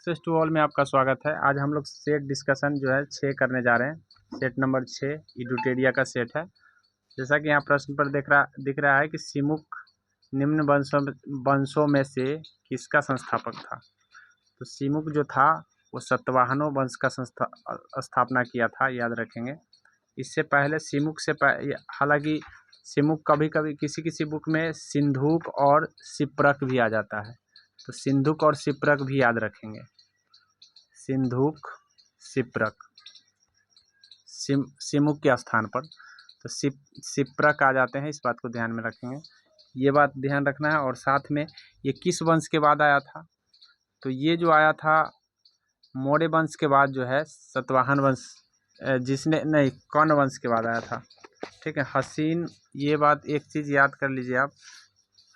Success to all में आपका स्वागत है। आज हम लोग सेट डिस्कशन जो है 6 करने जा रहे हैं। सेट नंबर 6 इडुटेरिया का सेट है। जैसा कि यहाँ प्रश्न पर दिख रहा है कि सिमुक निम्न वंशों में से किसका संस्थापक था। तो सिमुक जो था वो सातवाहनों वंश का स्थापना किया था, याद रखेंगे। इससे पहले सिमुक से हालांकि सिमुक कभी कभी किसी बुक में सिंधुक और शिप्रक भी आ जाता है, तो सिंधुक और शिप्रक भी याद रखेंगे। सिंधुक शिप्रक सिमुक के स्थान पर तो शिप्रक आ जाते हैं, इस बात को ध्यान में रखेंगे। ये बात ध्यान रखना है। और साथ में ये किस वंश के बाद आया था, तो ये जो आया था मौर्य वंश के बाद जो है सातवाहन वंश, कर्ण वंश के बाद आया था। ठीक है। हसीन, ये बात एक चीज़ याद कर लीजिए आप,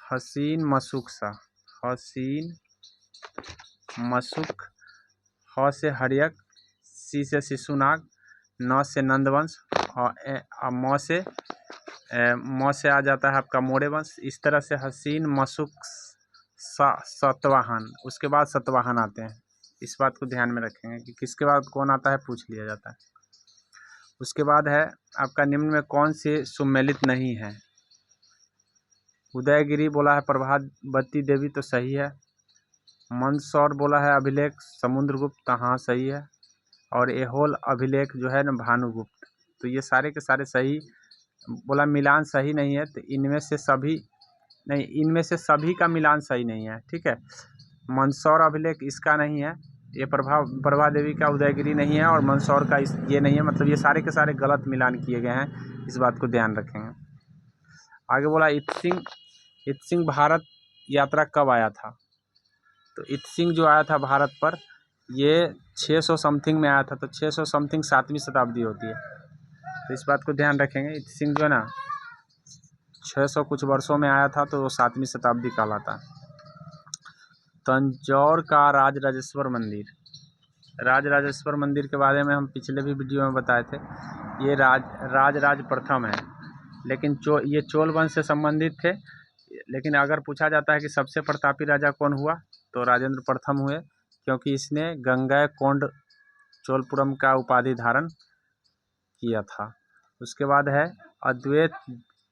हसीन मशुक सा, हसीन मशुक, ह से हर्यक, सी से शिशुनाग, न से नंदवंश और म से आ जाता है आपका मौर्य वंश। इस तरह से हसीन मशुक सातवाहन, उसके बाद सातवाहन आते हैं। इस बात को ध्यान में रखेंगे कि किसके बाद कौन आता है, पूछ लिया जाता है। उसके बाद है आपका निम्न में कौन से सुमेलित नहीं है। उदयगिरी बोला है प्रभावती देवी, तो सही है। मंदसौर बोला है अभिलेख समुद्रगुप्त, हाँ सही है। और एहोल अभिलेख जो है ना भानुगुप्त, तो ये सारे के सारे सही बोला। मिलान सही नहीं है, तो इनमें से सभी का मिलान सही नहीं है। ठीक है। मंदसौर अभिलेख इसका नहीं है, ये प्रभा देवी का उदयगिरी नहीं है, और मंदसौर का ये नहीं है। मतलब ये सारे के सारे गलत मिलान किए गए हैं, इस बात को ध्यान रखेंगे। आगे बोला इत सिंह भारत यात्रा कब आया था। तो इत सिंह जो आया था भारत पर, ये 600 समथिंग में आया था। तो 600 समथिंग 7वीं शताब्दी होती है, तो इस बात को ध्यान रखेंगे। इत सिंह जो है ना 600 कुछ वर्षों में आया था, तो वो 7वीं शताब्दी कहलाता है। तंजौर का राजराजेश्वर मंदिर के बारे में हम पिछले भी वीडियो में बताए थे। ये राज प्रथम है, लेकिन ये चोल वंश से संबंधित थे। लेकिन अगर पूछा जाता है कि सबसे प्रतापी राजा कौन हुआ, तो राजेंद्र प्रथम हुए, क्योंकि इसने गंगैकोंड चोलपुरम का उपाधि धारण किया था। उसके बाद है अद्वैत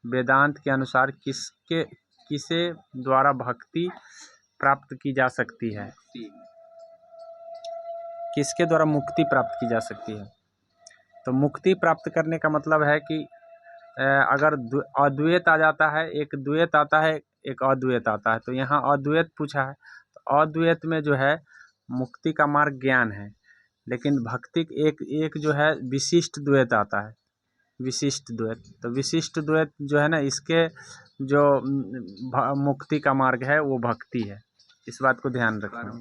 वेदांत के अनुसार किसे द्वारा भक्ति प्राप्त की जा सकती है, किसके द्वारा मुक्ति प्राप्त की जा सकती है। तो मुक्ति प्राप्त करने का मतलब है कि अगर अद्वैत आ जाता है, एक द्वैत आता है, एक अद्वैत आता है, तो यहाँ अद्वैत पूछा है। तो अद्वैत में जो है मुक्ति का मार्ग ज्ञान है, लेकिन भक्ति एक जो है विशिष्ट द्वैत आता है, विशिष्ट द्वैत। तो विशिष्ट द्वैत जो है ना, इसके जो मुक्ति का मार्ग है वो भक्ति है, इस बात को ध्यान रखना।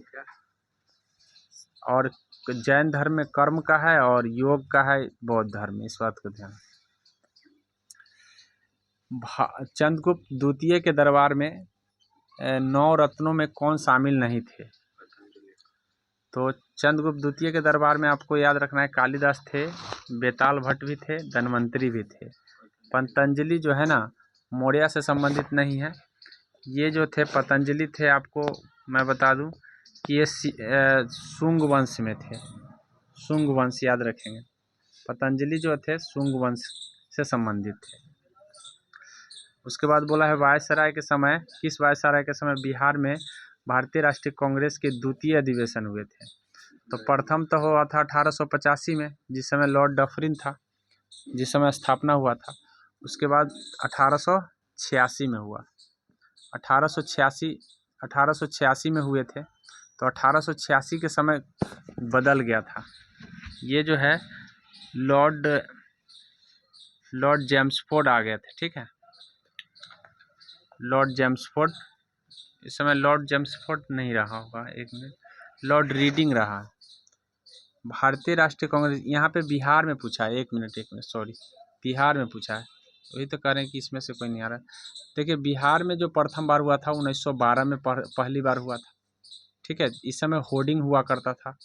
और जैन धर्म में कर्म का है और योग का है बौद्ध धर्म में, इस बात को ध्यान। चंद्रगुप्त द्वितीय के दरबार में 9 रत्नों में कौन शामिल नहीं थे। तो चंद्रगुप्त द्वितीय के दरबार में आपको याद रखना है, कालिदास थे, बेताल भट्ट भी थे, धन्वंतरी भी थे। पतंजलि जो है ना मौर्य से संबंधित नहीं है। ये जो थे पतंजलि थे, आपको मैं बता दूं कि ये शुंग वंश में थे। शुंग वंश याद रखेंगे। पतंजलि जो थे शुंग वंश से संबंधित थे। उसके बाद बोला है वायसराय के समय, किस वायसराय के समय बिहार में भारतीय राष्ट्रीय कांग्रेस के द्वितीय अधिवेशन हुए थे। तो प्रथम तो हुआ था 1885 में, जिस समय लॉर्ड डफरिन था, जिस समय स्थापना हुआ था। उसके बाद 1886 में हुआ, 1886 में हुए थे। तो 1886 के समय बदल गया था। ये जो है लॉर्ड जेम्सफोर्ड आ गए थे। ठीक है, लॉर्ड जेम्सफोर्ड, इस समय लॉर्ड जेम्सफोर्ड नहीं रहा होगा, एक मिनट, लॉर्ड रीडिंग रहा। भारतीय राष्ट्रीय कांग्रेस यहाँ पे बिहार में पूछा है, एक मिनट सॉरी, बिहार में पूछा है, वही तो कह रहे हैं कि इसमें से कोई नहीं आ रहा। देखिए बिहार में जो प्रथम बार हुआ था 1912 में पहली बार हुआ था। ठीक है, इस समय होर्डिंग हुआ करता था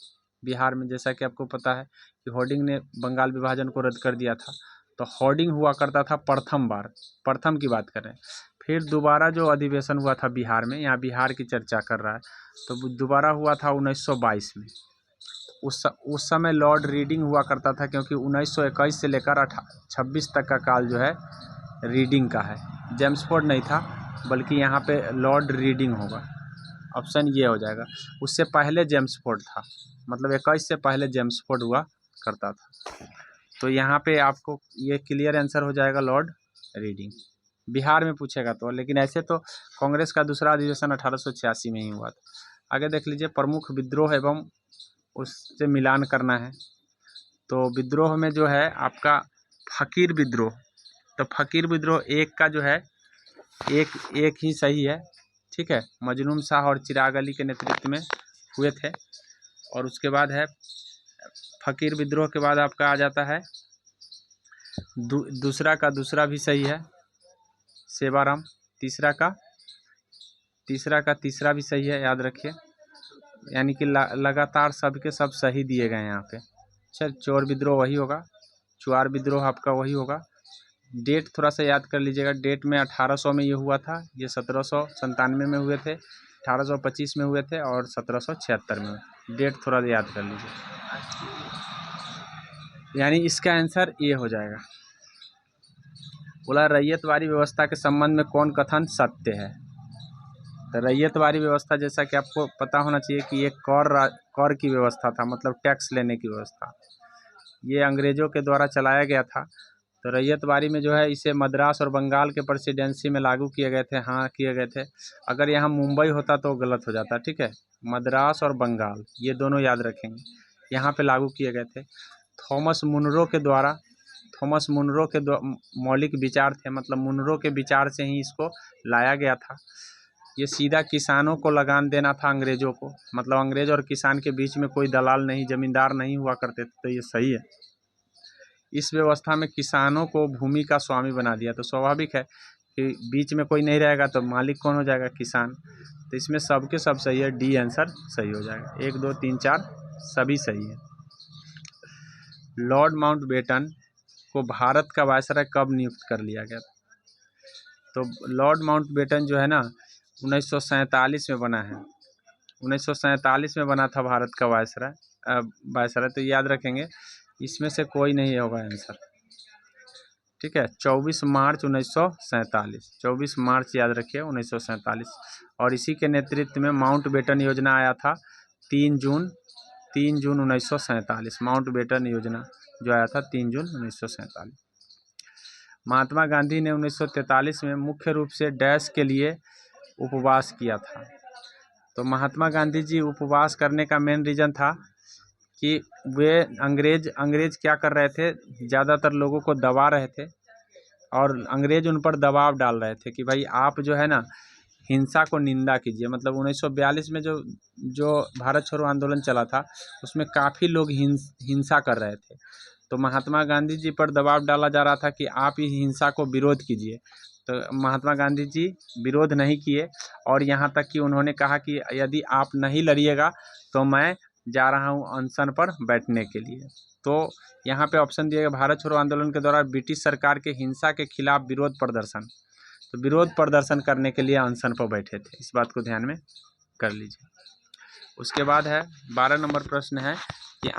बिहार में, जैसा कि आपको पता है कि होर्डिंग ने बंगाल विभाजन को रद्द कर दिया था। तो होर्डिंग हुआ करता था प्रथम बार, प्रथम की बात कर रहे हैं। फिर दोबारा जो अधिवेशन हुआ था बिहार में, यहाँ बिहार की चर्चा कर रहा है, तो दोबारा हुआ था 1922 में। उस समय लॉर्ड रीडिंग हुआ करता था, क्योंकि 1921 से लेकर 26 तक का काल जो है रीडिंग का है। जेम्सफोर्ड नहीं था, बल्कि यहाँ पे लॉर्ड रीडिंग होगा। ऑप्शन ये हो जाएगा। उससे पहले जेम्सफोर्ड था, मतलब 21 से पहले जेम्सफोर्ड हुआ करता था। तो यहाँ पे आपको ये क्लियर आंसर हो जाएगा लॉर्ड रीडिंग। बिहार में पूछेगा तो, लेकिन ऐसे तो कांग्रेस का दूसरा अधिवेशन 1886 में ही हुआ था। आगे देख लीजिए, प्रमुख विद्रोह एवं उससे मिलान करना है। तो विद्रोह में जो है आपका फकीर विद्रोह, तो फकीर विद्रोह एक का जो है एक ही सही है, ठीक है। मजनून शाह और चिराग अली के नेतृत्व में हुए थे। और उसके बाद है फकीर विद्रोह के बाद आपका आ जाता है दूसरा का दूसरा भी सही है, सेवाराम। तीसरा का तीसरा भी सही है, याद रखिए। यानी कि लगातार सबके सब सही दिए गए हैं यहाँ पे। चल, चोर विद्रोह वही होगा, चुआर विद्रोह आपका वही होगा। डेट थोड़ा सा याद कर लीजिएगा। डेट में 1800 में ये हुआ था, ये 1797 में हुए थे, 1825 में हुए थे और 1776 में। डेट थोड़ा याद कर लीजिए, यानी इसका आंसर ये हो जाएगा। बोला रैयतवाड़ी व्यवस्था के संबंध में कौन कथन सत्य है। तो रैयतवाड़ी व्यवस्था, जैसा कि आपको पता होना चाहिए कि ये कर की व्यवस्था था, मतलब टैक्स लेने की व्यवस्था। ये अंग्रेजों के द्वारा चलाया गया था। तो रैयतवाड़ी में जो है इसे मद्रास और बंगाल के प्रेसिडेंसी में लागू किए गए थे। हाँ, किए गए थे। अगर यहाँ मुंबई होता तो गलत हो जाता, ठीक है। मद्रास और बंगाल ये दोनों याद रखेंगे, यहाँ पे लागू किए गए थे। थॉमस मुनरो के मौलिक विचार थे, मतलब मुनरो के विचार से ही इसको लाया गया था। ये सीधा किसानों को लगान देना था अंग्रेजों को, मतलब अंग्रेज और किसान के बीच में कोई दलाल नहीं, जमींदार नहीं हुआ करते थे। तो ये सही है। इस व्यवस्था में किसानों को भूमि का स्वामी बना दिया। तो स्वाभाविक है कि बीच में कोई नहीं रहेगा तो मालिक कौन हो जाएगा, किसान। तो इसमें सबके सब सही है, डी आंसर सही हो जाएगा। 1 2 3 4 सभी सही है। लॉर्ड माउंटबेटन को भारत का वायसराय कब नियुक्त कर लिया गया था। तो लॉर्ड माउंटबेटन जो है ना 1947 में बना है। 1947 में बना था भारत का वायसराय। तो याद रखेंगे, इसमें से कोई नहीं होगा आंसर, ठीक है। 24 मार्च 1947, 24 मार्च याद रखिए 1947। और इसी के नेतृत्व में माउंटबेटन योजना आया था 3 जून 1947। माउंटबेटन योजना जो आया था 3 जून 1947। महात्मा गांधी ने 1943 में मुख्य रूप से डैश के लिए उपवास किया था। तो महात्मा गांधी जी उपवास करने का मेन रीज़न था कि वे अंग्रेज क्या कर रहे थे, ज़्यादातर लोगों को दबा रहे थे और अंग्रेज उन पर दबाव डाल रहे थे कि भाई आप जो है ना हिंसा को निंदा कीजिए। मतलब 1942 में जो भारत छोड़ो आंदोलन चला था उसमें काफ़ी लोग हिंसा कर रहे थे। तो महात्मा गांधी जी पर दबाव डाला जा रहा था कि आप ही हिंसा को विरोध कीजिए। तो महात्मा गांधी जी विरोध नहीं किए और यहाँ तक कि उन्होंने कहा कि यदि आप नहीं लड़िएगा तो मैं जा रहा हूँ अनशन पर बैठने के लिए। तो यहाँ पे ऑप्शन दिया गया, भारत छोड़ो आंदोलन के दौरान ब्रिटिश सरकार के हिंसा के खिलाफ विरोध प्रदर्शन। तो विरोध प्रदर्शन करने के लिए अनशन पर बैठे थे, इस बात को ध्यान में कर लीजिए। उसके बाद है 12 नंबर प्रश्न है कि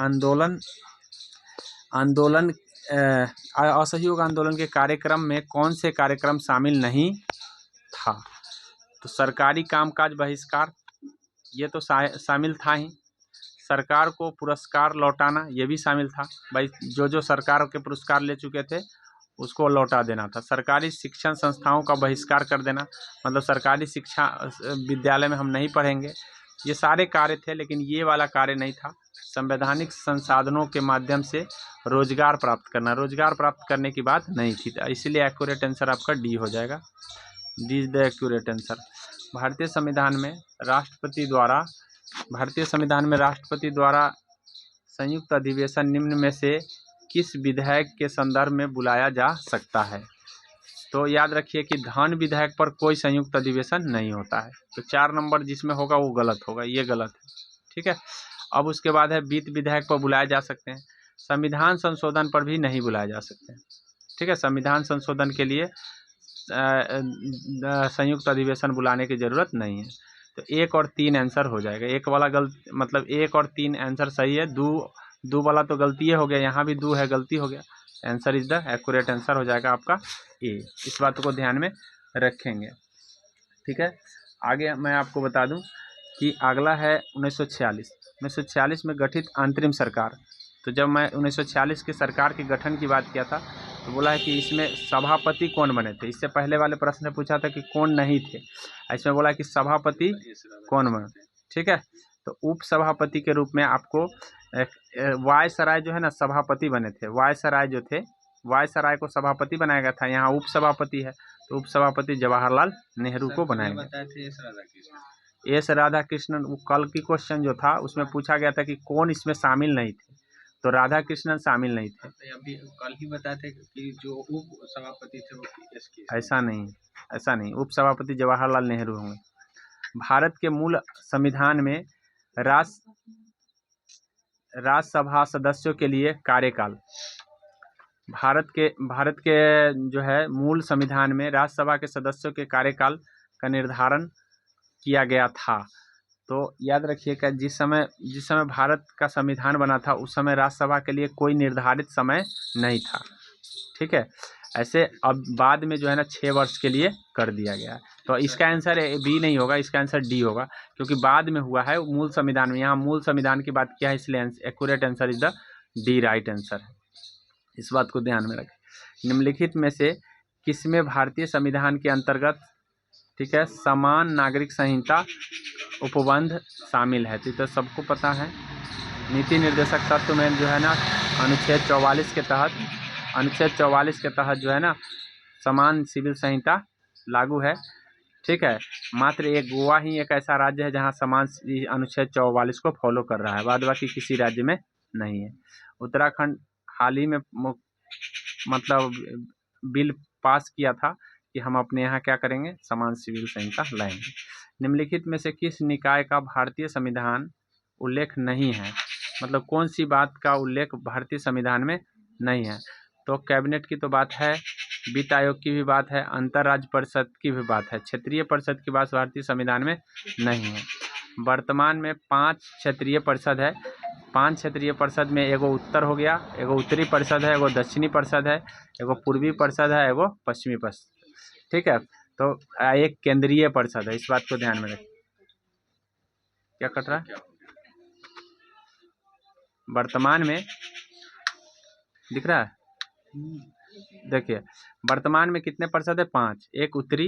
असहयोग आंदोलन के कार्यक्रम में कौन से कार्यक्रम शामिल नहीं था। तो सरकारी कामकाज बहिष्कार, ये तो शामिल था ही। सरकार को पुरस्कार लौटाना, ये भी शामिल था। भाई जो सरकार के पुरस्कार ले चुके थे उसको लौटा देना था। सरकारी शिक्षण संस्थाओं का बहिष्कार कर देना, मतलब सरकारी शिक्षा विद्यालय में हम नहीं पढ़ेंगे, ये सारे कार्य थे। लेकिन ये वाला कार्य नहीं था। संवैधानिक संसाधनों के माध्यम से रोजगार प्राप्त करना, रोजगार प्राप्त करने की बात नहीं थी। इसलिए एक्यूरेट आंसर आपका डी हो जाएगा। D is the accurate answer. भारतीय संविधान में राष्ट्रपति द्वारा संयुक्त अधिवेशन निम्न में से किस विधेयक के संदर्भ में बुलाया जा सकता है। तो याद रखिए कि धन विधेयक पर कोई संयुक्त अधिवेशन नहीं होता है। तो 4 नंबर जिसमें होगा वो गलत होगा, ये गलत है, ठीक है। अब उसके बाद है वित्त विधेयक पर बुलाए जा सकते हैं, संविधान संशोधन पर भी नहीं बुलाए जा सकते हैं, ठीक है। संविधान संशोधन के लिए संयुक्त अधिवेशन बुलाने की ज़रूरत नहीं है। तो 1 और 3 आंसर हो जाएगा। एक वाला मतलब 1 और 3 आंसर सही है। दो वाला तो गलती हो गया, यहाँ भी 2 है, गलती हो गया। Answer is the accurate answer हो जाएगा आपका ए। इस बात को ध्यान में रखेंगे, ठीक है। आगे मैं आपको बता दूं कि अगला है 1946 में गठित अंतरिम सरकार। तो जब मैं 1946 की सरकार के गठन की बात किया था तो बोला है कि इसमें सभापति कौन बने थे। इससे पहले वाले प्रश्न में पूछा था कि कौन नहीं थे, इसमें बोला कि सभापति कौन बने, ठीक है। तो उप सभापति के रूप में आपको वायसराय जो है ना सभापति बने थे। वायसराय जो थे, वायसराय को सभापति बनाया गया था, यहाँ उप सभापति है तो उप सभापति जवाहरलाल नेहरू को बनाया गया। एस राधा कृष्णन, वो कल की क्वेश्चन जो था उसमें पूछा गया था कि कौन इसमें शामिल नहीं थे, तो राधा कृष्णन शामिल नहीं थे। अभी कल ही बताए थे कि जो उप सभापति थे वो ऐसा नहीं, उप सभापति जवाहरलाल नेहरू होंगे। भारत के मूल संविधान में राज्यसभा सदस्यों के लिए कार्यकाल, भारत के जो है मूल संविधान में राज्यसभा के सदस्यों के कार्यकाल का निर्धारण किया गया था। तो याद रखिएगा जिस समय भारत का संविधान बना था उस समय राज्यसभा के लिए कोई निर्धारित समय नहीं था, ठीक है। ऐसे अब बाद में जो है ना 6 वर्ष के लिए कर दिया गया है। तो इसका आंसर बी नहीं होगा, इसका आंसर डी होगा, क्योंकि बाद में हुआ है मूल संविधान में। यहाँ मूल संविधान की बात किया है, इसलिए accurate answer is the D, right answer है। इस बात को ध्यान में रखें। निम्नलिखित में से किसमें भारतीय संविधान के अंतर्गत, ठीक है, समान नागरिक संहिता उपबंध शामिल है। तो सबको पता है नीति निर्देशक तत्व में जो है ना अनुच्छेद 44 के तहत जो है ना समान सिविल संहिता लागू है, ठीक है। मात्र एक गोवा ही एक ऐसा राज्य है जहां समान अनुच्छेद 44 को फॉलो कर रहा है, बाद बाकी किसी राज्य में नहीं है। उत्तराखंड हाल ही में मतलब बिल पास किया था कि हम अपने यहाँ क्या करेंगे, समान सिविल संहिता लाएंगे। निम्नलिखित में से किस निकाय का भारतीय संविधान उल्लेख नहीं है, मतलब कौन सी बात का उल्लेख भारतीय संविधान में नहीं है। तो कैबिनेट की तो बात है, वित्त आयोग की भी बात है, अंतर्राज्य परिषद की भी बात है, क्षेत्रीय परिषद की बात भारतीय संविधान में नहीं है। वर्तमान में 5 क्षेत्रीय परिषद है। 5 क्षेत्रीय परिषद में एगो उत्तर हो गया, एगो उत्तरी परिषद है, एगो दक्षिणी परिषद है, एगो पूर्वी परिषद है, एगो पश्चिमी परिषद, ठीक है। तो एक केंद्रीय परिषद है, इस बात को ध्यान में रखें। क्या कट रहा है वर्तमान में, दिख रहा है, देखिए वर्तमान में कितने परिषद है, 5। एक उत्तरी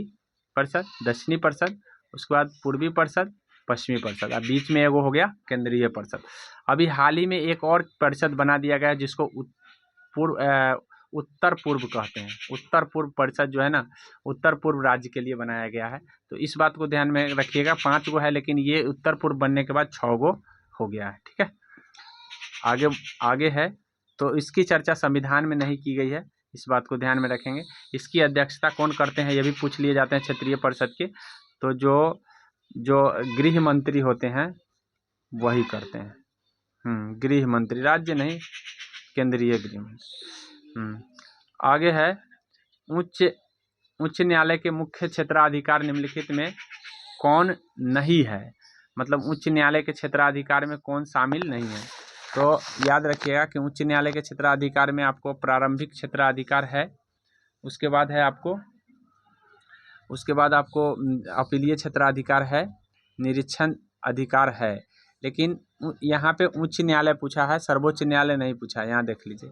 परिषद, दक्षिणी परिषद, उसके बाद पूर्वी परिषद, पश्चिमी परिषद, अब बीच में एगो हो गया केंद्रीय परिषद। अभी हाल ही में एक और परिषद बना दिया गया है जिसको उत्तर पूर्व कहते हैं। उत्तर पूर्व परिषद जो है ना उत्तर पूर्व राज्य के लिए बनाया गया है। तो इस बात को ध्यान में रखिएगा, 5 गो है लेकिन ये उत्तर पूर्व बनने के बाद 6 गो हो गया है, ठीक है। आगे है, तो इसकी चर्चा संविधान में नहीं की गई है, इस बात को ध्यान में रखेंगे। इसकी अध्यक्षता कौन करते हैं ये भी पूछ लिए जाते हैं क्षेत्रीय परिषद के। तो जो गृह मंत्री होते हैं वही करते हैं, गृह मंत्री, राज्य नहीं, केंद्रीय गृह मंत्री। आगे है उच्च न्यायालय के मुख्य क्षेत्राधिकार निम्नलिखित में कौन नहीं है, मतलब उच्च न्यायालय के क्षेत्राधिकार में कौन शामिल नहीं है। तो याद रखिएगा कि उच्च न्यायालय के क्षेत्राधिकार में आपको प्रारंभिक क्षेत्राधिकार है, उसके बाद आपको अपीलीय क्षेत्राधिकार है, निरीक्षण अधिकार है। लेकिन यहाँ पे उच्च न्यायालय पूछा है, सर्वोच्च न्यायालय नहीं पूछा है, यहाँ देख लीजिए।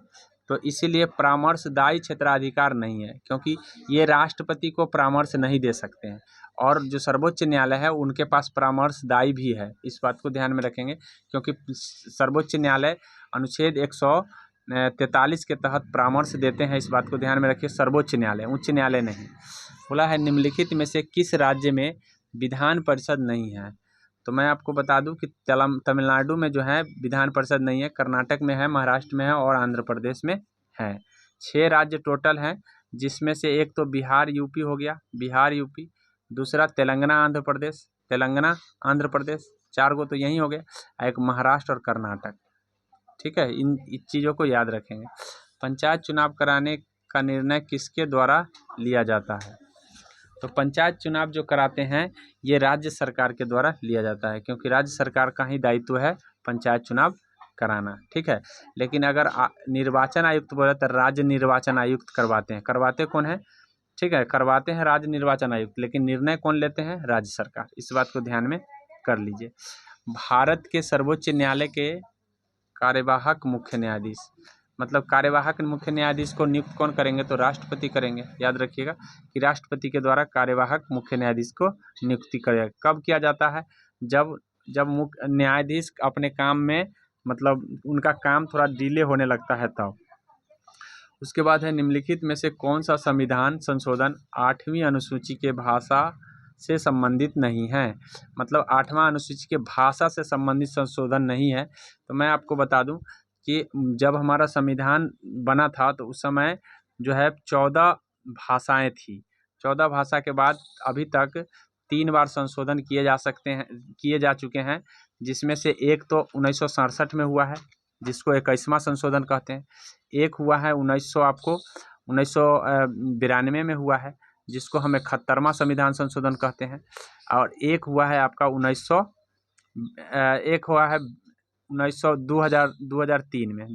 तो इसीलिए परामर्शदायी क्षेत्राधिकार नहीं है, क्योंकि ये राष्ट्रपति को परामर्श नहीं दे सकते हैं, और जो सर्वोच्च न्यायालय है उनके पास परामर्शदायी भी है। इस बात को ध्यान में रखेंगे, क्योंकि सर्वोच्च न्यायालय अनुच्छेद 143 के तहत परामर्श देते हैं, इस बात को ध्यान में रखिए। सर्वोच्च न्यायालय, उच्च न्यायालय नहीं। बोला है निम्नलिखित में से किस राज्य में विधान परिषद नहीं है। तो मैं आपको बता दूं कि तमिलनाडु में जो है विधान परिषद नहीं है, कर्नाटक में है, महाराष्ट्र में है और आंध्र प्रदेश में है। 6 राज्य टोटल हैं, जिसमें से एक तो बिहार यूपी हो गया, बिहार यूपी, दूसरा तेलंगाना आंध्र प्रदेश, 4 गो तो यही हो गए, एक महाराष्ट्र और कर्नाटक, ठीक है। इन चीज़ों को याद रखेंगे। पंचायत चुनाव कराने का निर्णय किसके द्वारा लिया जाता है। तो पंचायत चुनाव जो कराते हैं ये राज्य सरकार के द्वारा लिया जाता है, क्योंकि राज्य सरकार का ही दायित्व है पंचायत चुनाव कराना, ठीक है। लेकिन अगर निर्वाचन आयुक्त बोले तो राज्य निर्वाचन आयुक्त करवाते कौन है, ठीक है, करवाते हैं राज्य निर्वाचन आयुक्त, लेकिन निर्णय कौन लेते हैं, राज्य सरकार। इस बात को ध्यान में कर लीजिए। भारत के सर्वोच्च न्यायालय के कार्यवाहक मुख्य न्यायाधीश, मतलब कार्यवाहक मुख्य न्यायाधीश को नियुक्त कौन करेंगे, तो राष्ट्रपति करेंगे। याद रखिएगा कि राष्ट्रपति के द्वारा कार्यवाहक मुख्य न्यायाधीश को नियुक्ति करेगा। कब किया जाता है, जब मुख्य न्यायाधीश अपने काम में, मतलब उनका काम थोड़ा डिले होने लगता है तब। उसके बाद है निम्नलिखित में से कौन सा संविधान संशोधन 8वीं अनुसूची के भाषा से संबंधित नहीं है, मतलब 8वां अनुसूची के भाषा से संबंधित संशोधन नहीं है। तो मैं आपको बता दूं कि जब हमारा संविधान बना था तो उस समय जो है 14 भाषाएं थी। 14 भाषा के बाद अभी तक 3 बार संशोधन किए जा चुके हैं, जिसमें से एक तो 1967 में हुआ है, जिसको 21वां संशोधन कहते हैं। एक हुआ है 1992 में हुआ है, जिसको हम 71वां संविधान संशोधन कहते हैं। और एक हुआ है आपका 2003 में,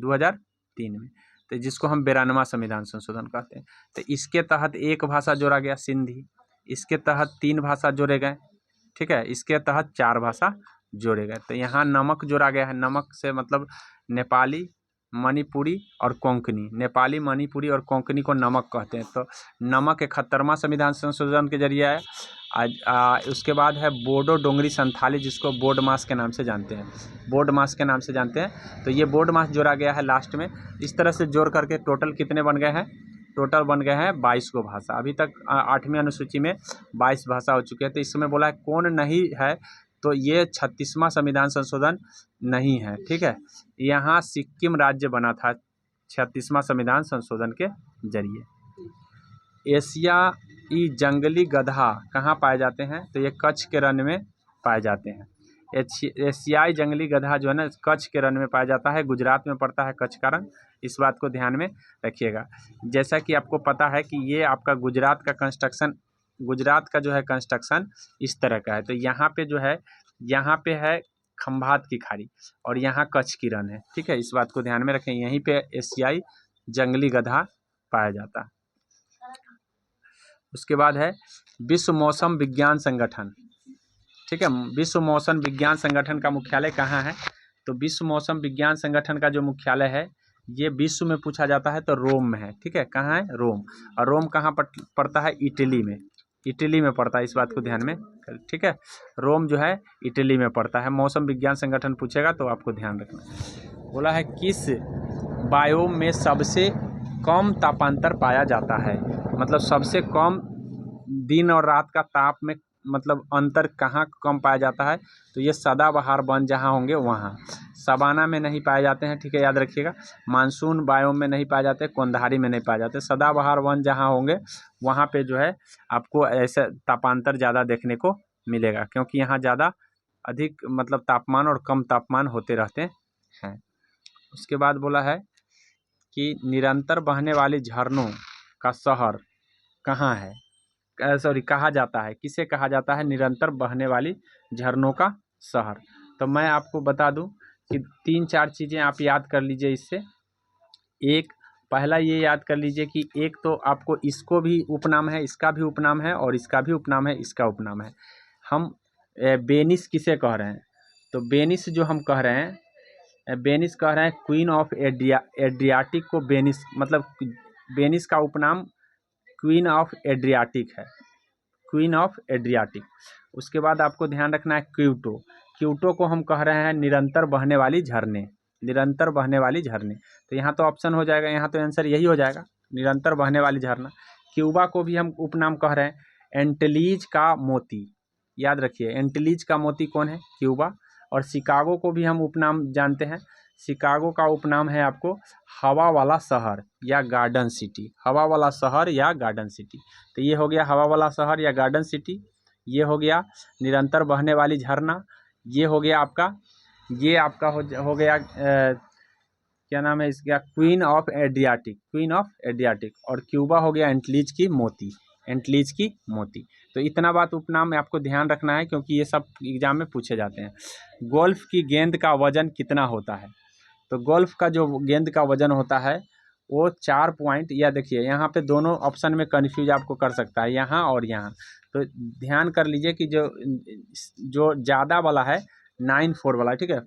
तो जिसको हम 92वां संविधान संशोधन कहते हैं। तो इसके तहत एक भाषा जोड़ा गया सिंधी, इसके तहत 3 भाषा जोड़े गए, ठीक है, इसके तहत 4 भाषा जोड़े गए। तो यहाँ नमक जोड़ा गया है। नमक से मतलब नेपाली, मणिपुरी और कोंकणी। नेपाली, मणिपुरी और कोंकणी को नमक कहते हैं। तो नमक 71वां संविधान संशोधन के जरिए है। उसके बाद है बोडो डोंगरी संथाली, जिसको बोड मास के नाम से जानते हैं, तो ये बोड मास जोड़ा गया है लास्ट में। इस तरह से जोड़ करके टोटल कितने बन गए हैं, टोटल बन गए हैं 22 को भाषा। अभी तक 8वीं अनुसूची में 22 भाषा हो चुके हैं। तो इसमें बोला है कौन नहीं है, तो ये 36वां संविधान संशोधन नहीं है, ठीक है। यहाँ सिक्किम राज्य बना था 36वां संविधान संशोधन के जरिए। एशियाई जंगली गधा कहाँ पाए जाते हैं, तो ये कच्छ के रण में पाए जाते हैं। एशियाई जंगली गधा जो है ना कच्छ के रण में पाया जाता है, गुजरात में पड़ता है कच्छ का रण। इस बात को ध्यान में रखिएगा। जैसा कि आपको पता है कि ये आपका गुजरात का जो है कंस्ट्रक्शन इस तरह का है। तो यहाँ पे है खंभात की खाड़ी और यहाँ कच्छ की रण है, ठीक है। इस बात को ध्यान में रखें, यहीं पे एशियाई जंगली गधा पाया जाता है। उसके बाद है विश्व मौसम विज्ञान संगठन, ठीक है। विश्व मौसम विज्ञान संगठन का मुख्यालय कहाँ है, तो विश्व मौसम विज्ञान संगठन का जो मुख्यालय है ये विश्व में पूछा जाता है तो रोम में है, ठीक है। कहाँ है, रोम। और रोम कहाँ पड़ता है, इटली में पड़ता है। इस बात को ध्यान में, ठीक है। रोम जो है इटली में पड़ता है। मौसम विज्ञान संगठन पूछेगा तो आपको ध्यान रखना। बोला है किस बायोम में सबसे कम तापांतर पाया जाता है, मतलब सबसे कम दिन और रात का ताप में मतलब अंतर कहाँ कम पाया जाता है, तो ये सदाबहार वन जहाँ होंगे वहाँ। सवाना में नहीं पाए जाते हैं, ठीक है, याद रखिएगा। मानसून बायोम में नहीं पाए जाते, कोंधारी में नहीं पाए जाते। सदाबहार वन जहाँ होंगे वहाँ पे जो है आपको ऐसा तापांतर ज़्यादा देखने को मिलेगा, क्योंकि यहाँ ज़्यादा अधिक मतलब तापमान और कम तापमान होते रहते हैं। उसके बाद बोला है कि निरंतर बहने वाली झरनों का शहर कहाँ है, कहा जाता है, किसे कहा जाता है निरंतर बहने वाली झरनों का शहर। तो मैं आपको बता दूं कि 3-4 चीज़ें आप याद कर लीजिए इससे। एक, पहला ये याद कर लीजिए कि एक तो आपको इसको भी उपनाम है, इसका भी उपनाम है और इसका भी उपनाम है, इसका उपनाम है। हम वेनिस किसे कह रहे हैं, तो वेनिस जो हम कह रहे हैं, वेनिस कह रहे हैं क्वीन ऑफ एड्रियाटिक को वेनिस, मतलब वेनिस का उपनाम क्वीन ऑफ एड्रियाटिक है, क्वीन ऑफ एड्रियाटिक। उसके बाद आपको ध्यान रखना है क्यूटो को हम कह रहे हैं निरंतर बहने वाली झरने, तो यहाँ तो ऑप्शन हो जाएगा, यहाँ तो आंसर यही हो जाएगा, निरंतर बहने वाली झरना। क्यूबा को भी हम उपनाम कह रहे हैं एंटलीज का मोती, याद रखिए एंटलीज का मोती कौन है, क्यूबा। और शिकागो को भी हम उपनाम जानते हैं, शिकागो का उपनाम है आपको हवा वाला शहर या गार्डन सिटी, तो ये हो गया हवा वाला शहर या गार्डन सिटी, ये हो गया निरंतर बहने वाली झरना, ये हो गया आपका हो गया क्या नाम है इसका, क्वीन ऑफ एड्रियाटिक, और क्यूबा हो गया एंटलीज की मोती, एंटलीज की मोती। तो इतना बात उपनाम में आपको ध्यान रखना है, क्योंकि ये सब एग्जाम में पूछे जाते हैं। गोल्फ की गेंद का वजन कितना होता है? तो गोल्फ का जो गेंद का वजन होता है वो 4 पॉइंट, या देखिए यहाँ पे दोनों ऑप्शन में कन्फ्यूज आपको कर सकता है, यहाँ और यहाँ। तो ध्यान कर लीजिए कि जो ज़्यादा वाला है 94 वाला, ठीक है,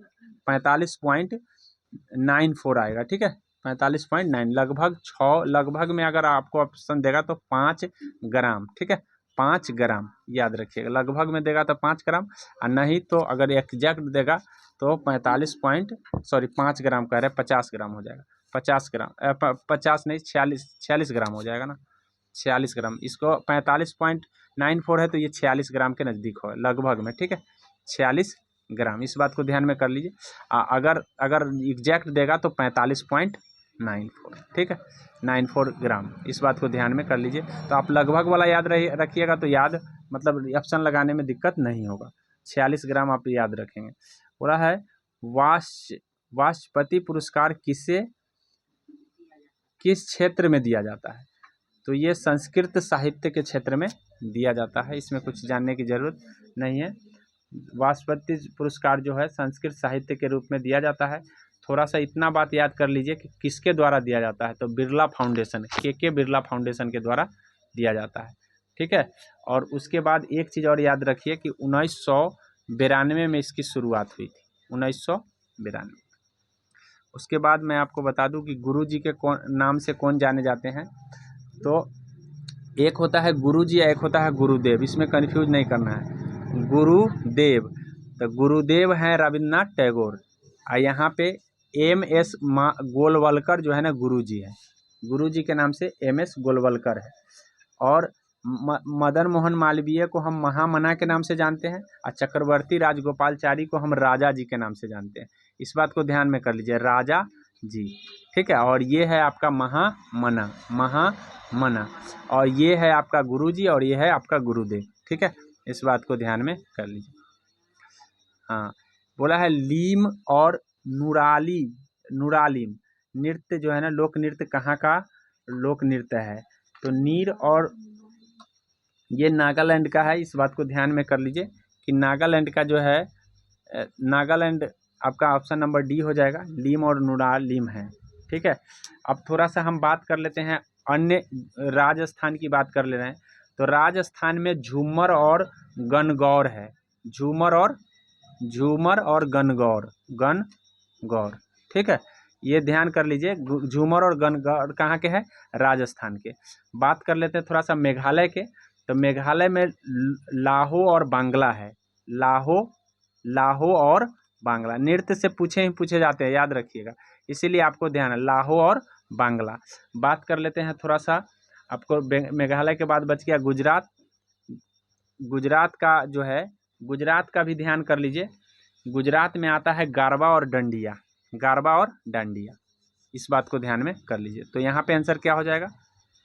45.94 आएगा, ठीक है, 45.9, लगभग 6, लगभग में अगर आपको ऑप्शन देगा तो 5 ग्राम, ठीक है, 5 ग्राम याद रखिएगा। लगभग में देगा तो 5 ग्राम, और नहीं तो अगर एग्जैक्ट देगा तो 5 ग्राम कह रहे हैं, 50 ग्राम हो जाएगा, 50 ग्राम 50 नहीं 46 ग्राम हो जाएगा ना, 46 ग्राम। इसको 45.94 है तो ये 46 ग्राम के नज़दीक हो लगभग में, ठीक है, 46 ग्राम। इस बात को ध्यान में कर लीजिए। अगर एग्जैक्ट देगा तो 45.94, ठीक है, 94 ग्राम। इस बात को ध्यान में कर लीजिए। तो आप लगभग वाला याद रखिएगा तो याद मतलब ऑप्शन लगाने में दिक्कत नहीं होगा। 46 ग्राम आप याद रखेंगे। बोला है वाचस्पति पुरस्कार किस क्षेत्र में दिया जाता है? तो ये संस्कृत साहित्य के क्षेत्र में दिया जाता है, इसमें कुछ जानने की ज़रूरत नहीं है। वाचस्पति पुरस्कार जो है संस्कृत साहित्य के रूप में दिया जाता है। थोड़ा सा इतना बात याद कर लीजिए कि किसके द्वारा दिया जाता है, तो बिरला फाउंडेशन, के बिरला फाउंडेशन के द्वारा दिया जाता है, ठीक है। और उसके बाद एक चीज़ और याद रखिए कि 1992 में इसकी शुरुआत हुई थी, 1992। उसके बाद मैं आपको बता दूं कि गुरु जी के नाम से कौन जाने जाते हैं। तो एक होता है गुरु जी, एक होता है गुरुदेव, इसमें कन्फ्यूज नहीं करना है। गुरुदेव, तो गुरुदेव हैं रविन्द्रनाथ टैगोर, और यहाँ पे MS गोलवलकर जो है ना गुरु जी है, गुरु जी के नाम से MS गोलवलकर है। और मदन मोहन मालवीय को हम महामना के नाम से जानते हैं, और चक्रवर्ती राजगोपालचारी को हम राजा जी के नाम से जानते हैं। इस बात को ध्यान में कर लीजिए, राजा जी, ठीक है। और ये है आपका महामना, और ये है आपका गुरुजी, और ये है आपका गुरुदेव, ठीक है। इस बात को ध्यान में कर लीजिए। हाँ, बोला है लीम और नुरालिम नृत्य जो है ना, लोक नृत्य कहाँ का लोक नृत्य है? तो नीर और ये नागालैंड का है। इस बात को ध्यान में कर लीजिए कि नागालैंड का जो है, नागालैंड आपका ऑप्शन नंबर डी हो जाएगा, लीम और नुरालिम है, ठीक है। अब थोड़ा सा हम बात कर लेते हैं अन्य, राजस्थान की बात कर ले रहे हैं। तो राजस्थान में झूमर और गणगौर है, झूमर और गणगौर, ठीक है। ये ध्यान कर लीजिए, झूमर और गणगौर कहाँ के हैं? राजस्थान के। बात कर लेते हैं थोड़ा सा मेघालय के। तो मेघालय में लाहो और बांग्ला है, लाहो और बांग्ला नृत्य से पूछे जाते हैं, याद रखिएगा, इसीलिए आपको ध्यान है लाहो और बांग्ला। बात कर लेते हैं थोड़ा सा, आपको मेघालय के बाद बच गया गुजरात का जो है, गुजरात का भी ध्यान कर लीजिए। गुजरात में आता है गारबा और डांडिया, इस बात को ध्यान में कर लीजिए। तो यहाँ पे आंसर क्या हो जाएगा?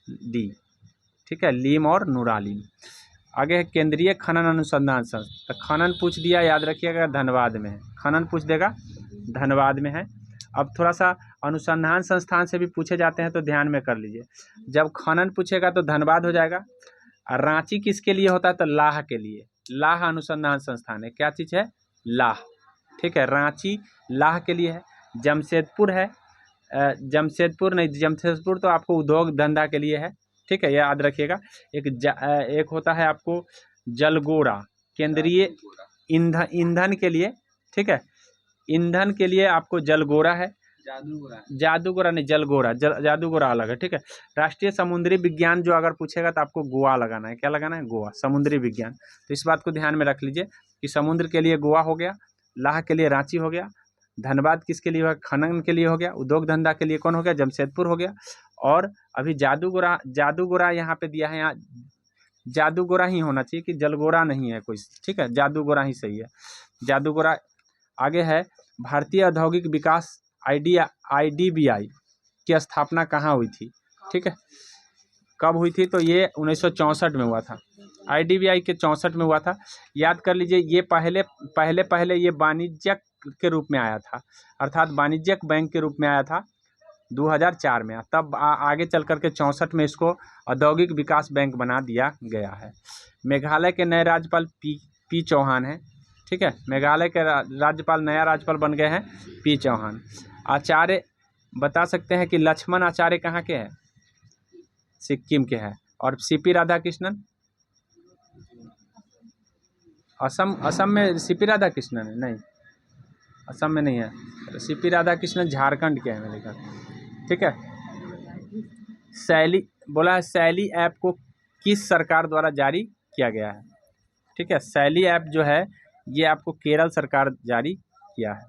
डी, ठीक है, लीम और नुरालिम। आगे है केंद्रीय खनन अनुसंधान संस्थान। तो खनन पूछ दिया, याद रखिएगा धनबाद में है, खनन पूछ देगा धनबाद में है। अब थोड़ा सा अनुसंधान संस्थान से भी पूछे जाते हैं, तो ध्यान में कर लीजिए। जब खनन पूछेगा तो धनबाद हो जाएगा। और रांची किसके लिए होता है? तो लाह के लिए, लाह अनुसंधान संस्थान है। क्या चीज़ है? लाह, ठीक है, रांची लाह के लिए है। जमशेदपुर है, जमशेदपुर तो आपको उद्योग धंधा के लिए है, ठीक है, याद रखिएगा। एक होता है आपको जलगोरा, केंद्रीय ईंधन के लिए, ठीक है, ईंधन के लिए आपको जलगोरा है, जादूगोरा नहीं, जलगोरा, जादूगोरा अलग है, ठीक है। राष्ट्रीय समुद्री विज्ञान जो अगर पूछेगा तो आपको गोवा लगाना है। क्या लगाना है? गोवा, समुद्री विज्ञान। तो इस बात को ध्यान में रख लीजिए कि समुद्र के लिए गोवा हो गया, लाह के लिए रांची हो गया, धनबाद किसके लिए हो? खनन के लिए हो गया, उद्योग धंधा के लिए कौन हो गया? जमशेदपुर हो गया। और अभी जादूगोरा यहाँ पे दिया है, यहाँ जादूगोरा ही होना चाहिए कि जलगोरा नहीं है कोई, ठीक है, जादूगोरा ही सही है, जादूगोरा। आगे है भारतीय औद्योगिक विकास IDBI की स्थापना कहाँ हुई थी? ठीक है, कब हुई थी? तो ये 1964 में हुआ था। IDBI के 64 में हुआ था। याद कर लीजिए, ये पहले ये वाणिज्यक के रूप में आया था, अर्थात वाणिज्यिक बैंक के रूप में आया था। 2004 में। तब आगे चल कर के 64 में इसको औद्योगिक विकास बैंक बना दिया गया है। मेघालय के नए राज्यपाल पी चौहान हैं। ठीक है, मेघालय के राज्यपाल, नया राज्यपाल बन गए हैं पी चौहान। आचार्य बता सकते हैं कि लक्ष्मण आचार्य कहाँ के हैं? सिक्किम के हैं। और सीपी राधाकृष्णन असम में सीपी राधाकृष्णन है? नहीं, असम में नहीं है। सीपी राधाकृष्णन झारखंड के हैं मेरे ख्याल। ठीक है, शैली बोला है, शैली ऐप को किस सरकार द्वारा जारी किया गया है? ठीक है, शैली ऐप जो है ये आपको केरल सरकार जारी किया है।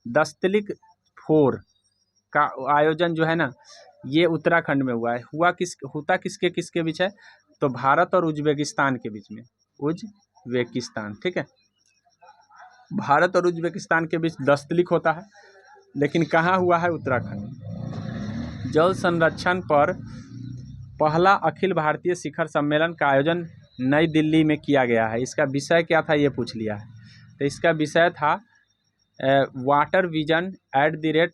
दस्तलिक 4 का आयोजन जो है ना, ये उत्तराखंड में हुआ है। होता किसके बीच है? तो भारत और उज्बेकिस्तान के बीच में, उज्बेकिस्तान। ठीक है, भारत और उज्बेकिस्तान के बीच दस्तलिक होता है, लेकिन कहाँ हुआ है? उत्तराखंड। जल संरक्षण पर पहला अखिल भारतीय शिखर सम्मेलन का आयोजन नई दिल्ली में किया गया है। इसका विषय क्या था ये पूछ लिया है। तो इसका विषय था वाटर विजन @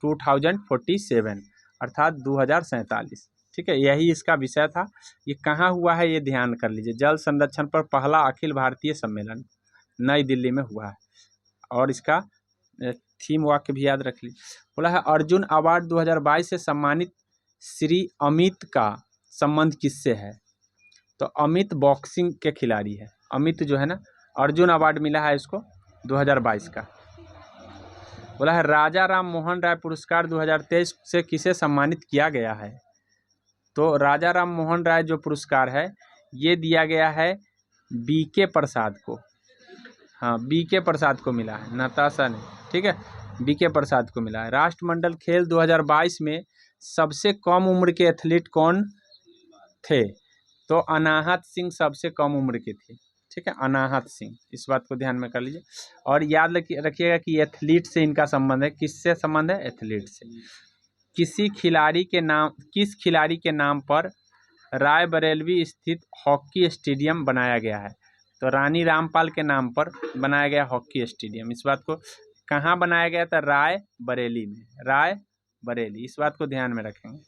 2047 अर्थात 2047। ठीक है, यही इसका विषय था। ये कहाँ हुआ है ये ध्यान कर लीजिए। जल संरक्षण पर पहला अखिल भारतीय सम्मेलन नई दिल्ली में हुआ है। और इसका थीम वाक्य भी याद रख लीजिए। बोला है अर्जुन अवार्ड 2022 से सम्मानित श्री अमित का संबंध किससे है? तो अमित बॉक्सिंग के खिलाड़ी है। अमित जो है ना, अर्जुन अवार्ड मिला है इसको 2022 का। बोला है राजा राम मोहन राय पुरस्कार 2023 से किसे सम्मानित किया गया है? तो राजा राम मोहन राय जो पुरस्कार है ये दिया गया है बीके प्रसाद को। हाँ, बीके प्रसाद को मिला है, नताशा ने। ठीक है, बीके प्रसाद को मिला है। राष्ट्रमंडल खेल 2022 में सबसे कम उम्र के एथलीट कौन थे? तो अनाहत सिंह सबसे कम उम्र के थे। ठीक है, अनाहत सिंह, इस बात को ध्यान में कर लीजिए। और याद रखिएगा कि एथलीट से इनका संबंध है। किससे संबंध है? एथलीट से। किस खिलाड़ी के नाम पर रायबरेली स्थित हॉकी स्टेडियम बनाया गया है? तो रानी रामपाल के नाम पर बनाया गया हॉकी स्टेडियम। इस बात को कहाँ बनाया गया था? रायबरेली में, रायबरेली। इस बात को ध्यान में रखेंगे।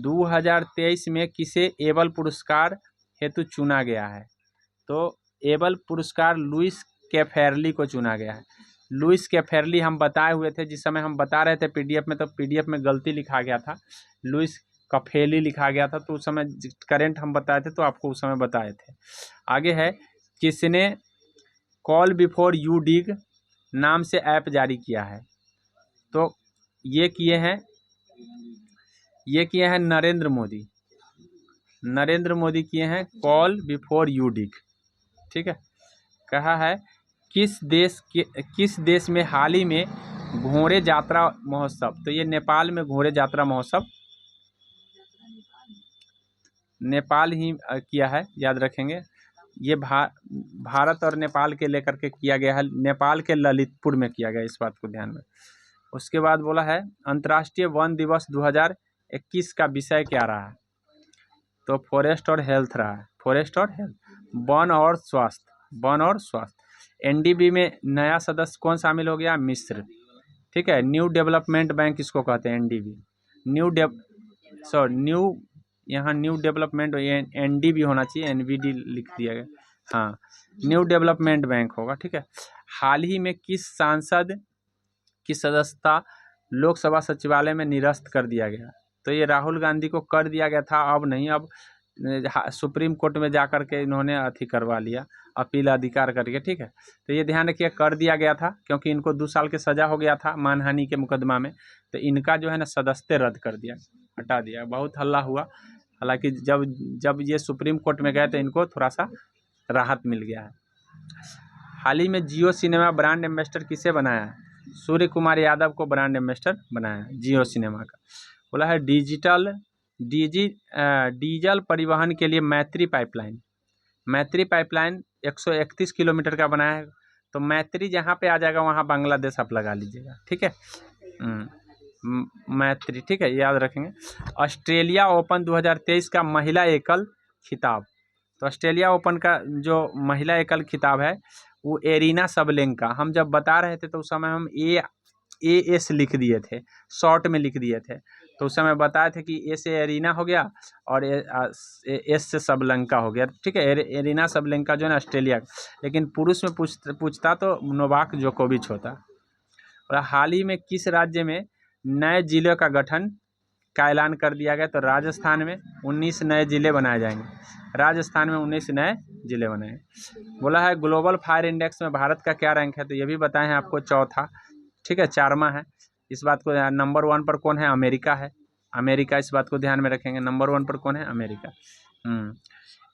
2023 में किसे एबल पुरस्कार हेतु चुना गया है? तो एबल पुरस्कार लुइस कैफेरली को चुना गया है। लुइस कैफेरली हम बताए हुए थे, जिस समय हम बता रहे थे पीडीएफ में, तो पीडीएफ में गलती लिखा गया था, लुइस कफेली लिखा गया था। तो उस समय करेंट हम बताए थे, तो आपको उस समय बताए थे। आगे है, किसने कॉल बिफोर यू डिग नाम से ऐप जारी किया है? तो ये किए हैं नरेंद्र मोदी किए हैं कॉल बिफोर यू डिग। ठीक है, कहा है किस देश में हाल ही में घोड़े यात्रा महोत्सव? तो ये नेपाल में घोड़े यात्रा महोत्सव नेपाल ही किया है, याद रखेंगे। ये भारत और नेपाल के लेकर के किया गया है। नेपाल के ललितपुर में किया गया, इस बात को ध्यान में। उसके बाद बोला है अंतर्राष्ट्रीय वन दिवस 2021 का विषय क्या रहा है? तो फॉरेस्ट और हेल्थ रहा है। फॉरेस्ट और हेल्थ, वन और स्वास्थ्य। एनडीबी में नया सदस्य कौन शामिल हो गया? मिस्र। ठीक है, न्यू डेवलपमेंट बैंक इसको कहते हैं, एनडीबी। यहाँ न्यू डेवलपमेंट, एनडीबी होना चाहिए, एनवीडी लिख दिया गया। हाँ, न्यू डेवलपमेंट बैंक होगा। ठीक है, हाल ही में किस सांसद की सदस्यता लोकसभा सचिवालय में निरस्त कर दिया गया? तो ये राहुल गांधी को कर दिया गया था, अब नहीं, अब सुप्रीम कोर्ट में जा कर के इन्होंने अथी करवा लिया, अपील अधिकार करके। ठीक है, तो ये ध्यान रखिए, कर दिया गया था क्योंकि इनको 2 साल की सज़ा हो गया था मानहानि के मुकदमा में। तो इनका जो है ना सदस्यता रद्द कर दिया, हटा दिया। बहुत हल्ला हुआ, हालांकि जब ये सुप्रीम कोर्ट में गए तो इनको थोड़ा सा राहत मिल गया है। हाल ही में जियो सिनेमा ब्रांड एम्बेसडर किसे बनाया है? सूर्य कुमार यादव को ब्रांड एम्बेसडर बनाया है जियो सिनेमा का। बोला है डीजल परिवहन के लिए मैत्री पाइपलाइन 131 किलोमीटर का बनाया है। तो मैत्री जहाँ पे आ जाएगा वहाँ बांग्लादेश आप लगा लीजिएगा। ठीक है, मैत्री। ठीक है, याद रखेंगे। ऑस्ट्रेलिया ओपन 2023 का महिला एकल खिताब। तो ऑस्ट्रेलिया ओपन का जो महिला एकल खिताब है वो एरिना सबलेंका। हम जब बता रहे थे तो उस समय हम AS लिख दिए थे, शॉर्ट में लिख दिए थे। तो उस समय बताए थे कि ए से एरिना हो गया और एस से सबलंका हो गया। ठीक है, एरिना सबलंका जो है ना ऑस्ट्रेलिया, लेकिन पुरुष में पूछता तो नोवाक जोकोविच होता। और हाल ही में किस राज्य में नए जिले का गठन का ऐलान कर दिया गया? तो राजस्थान में 19 नए जिले बनाए जाएंगे। राजस्थान में 19 नए जिले बनाए। बोला है ग्लोबल फायर इंडेक्स में भारत का क्या रैंक है? तो ये भी बताए हैं आपको, चौथा। ठीक है, 4वां है। इस बात को नंबर 1 पर कौन है? अमेरिका है। अमेरिका, इस बात को ध्यान में रखेंगे, नंबर 1 पर कौन है? अमेरिका।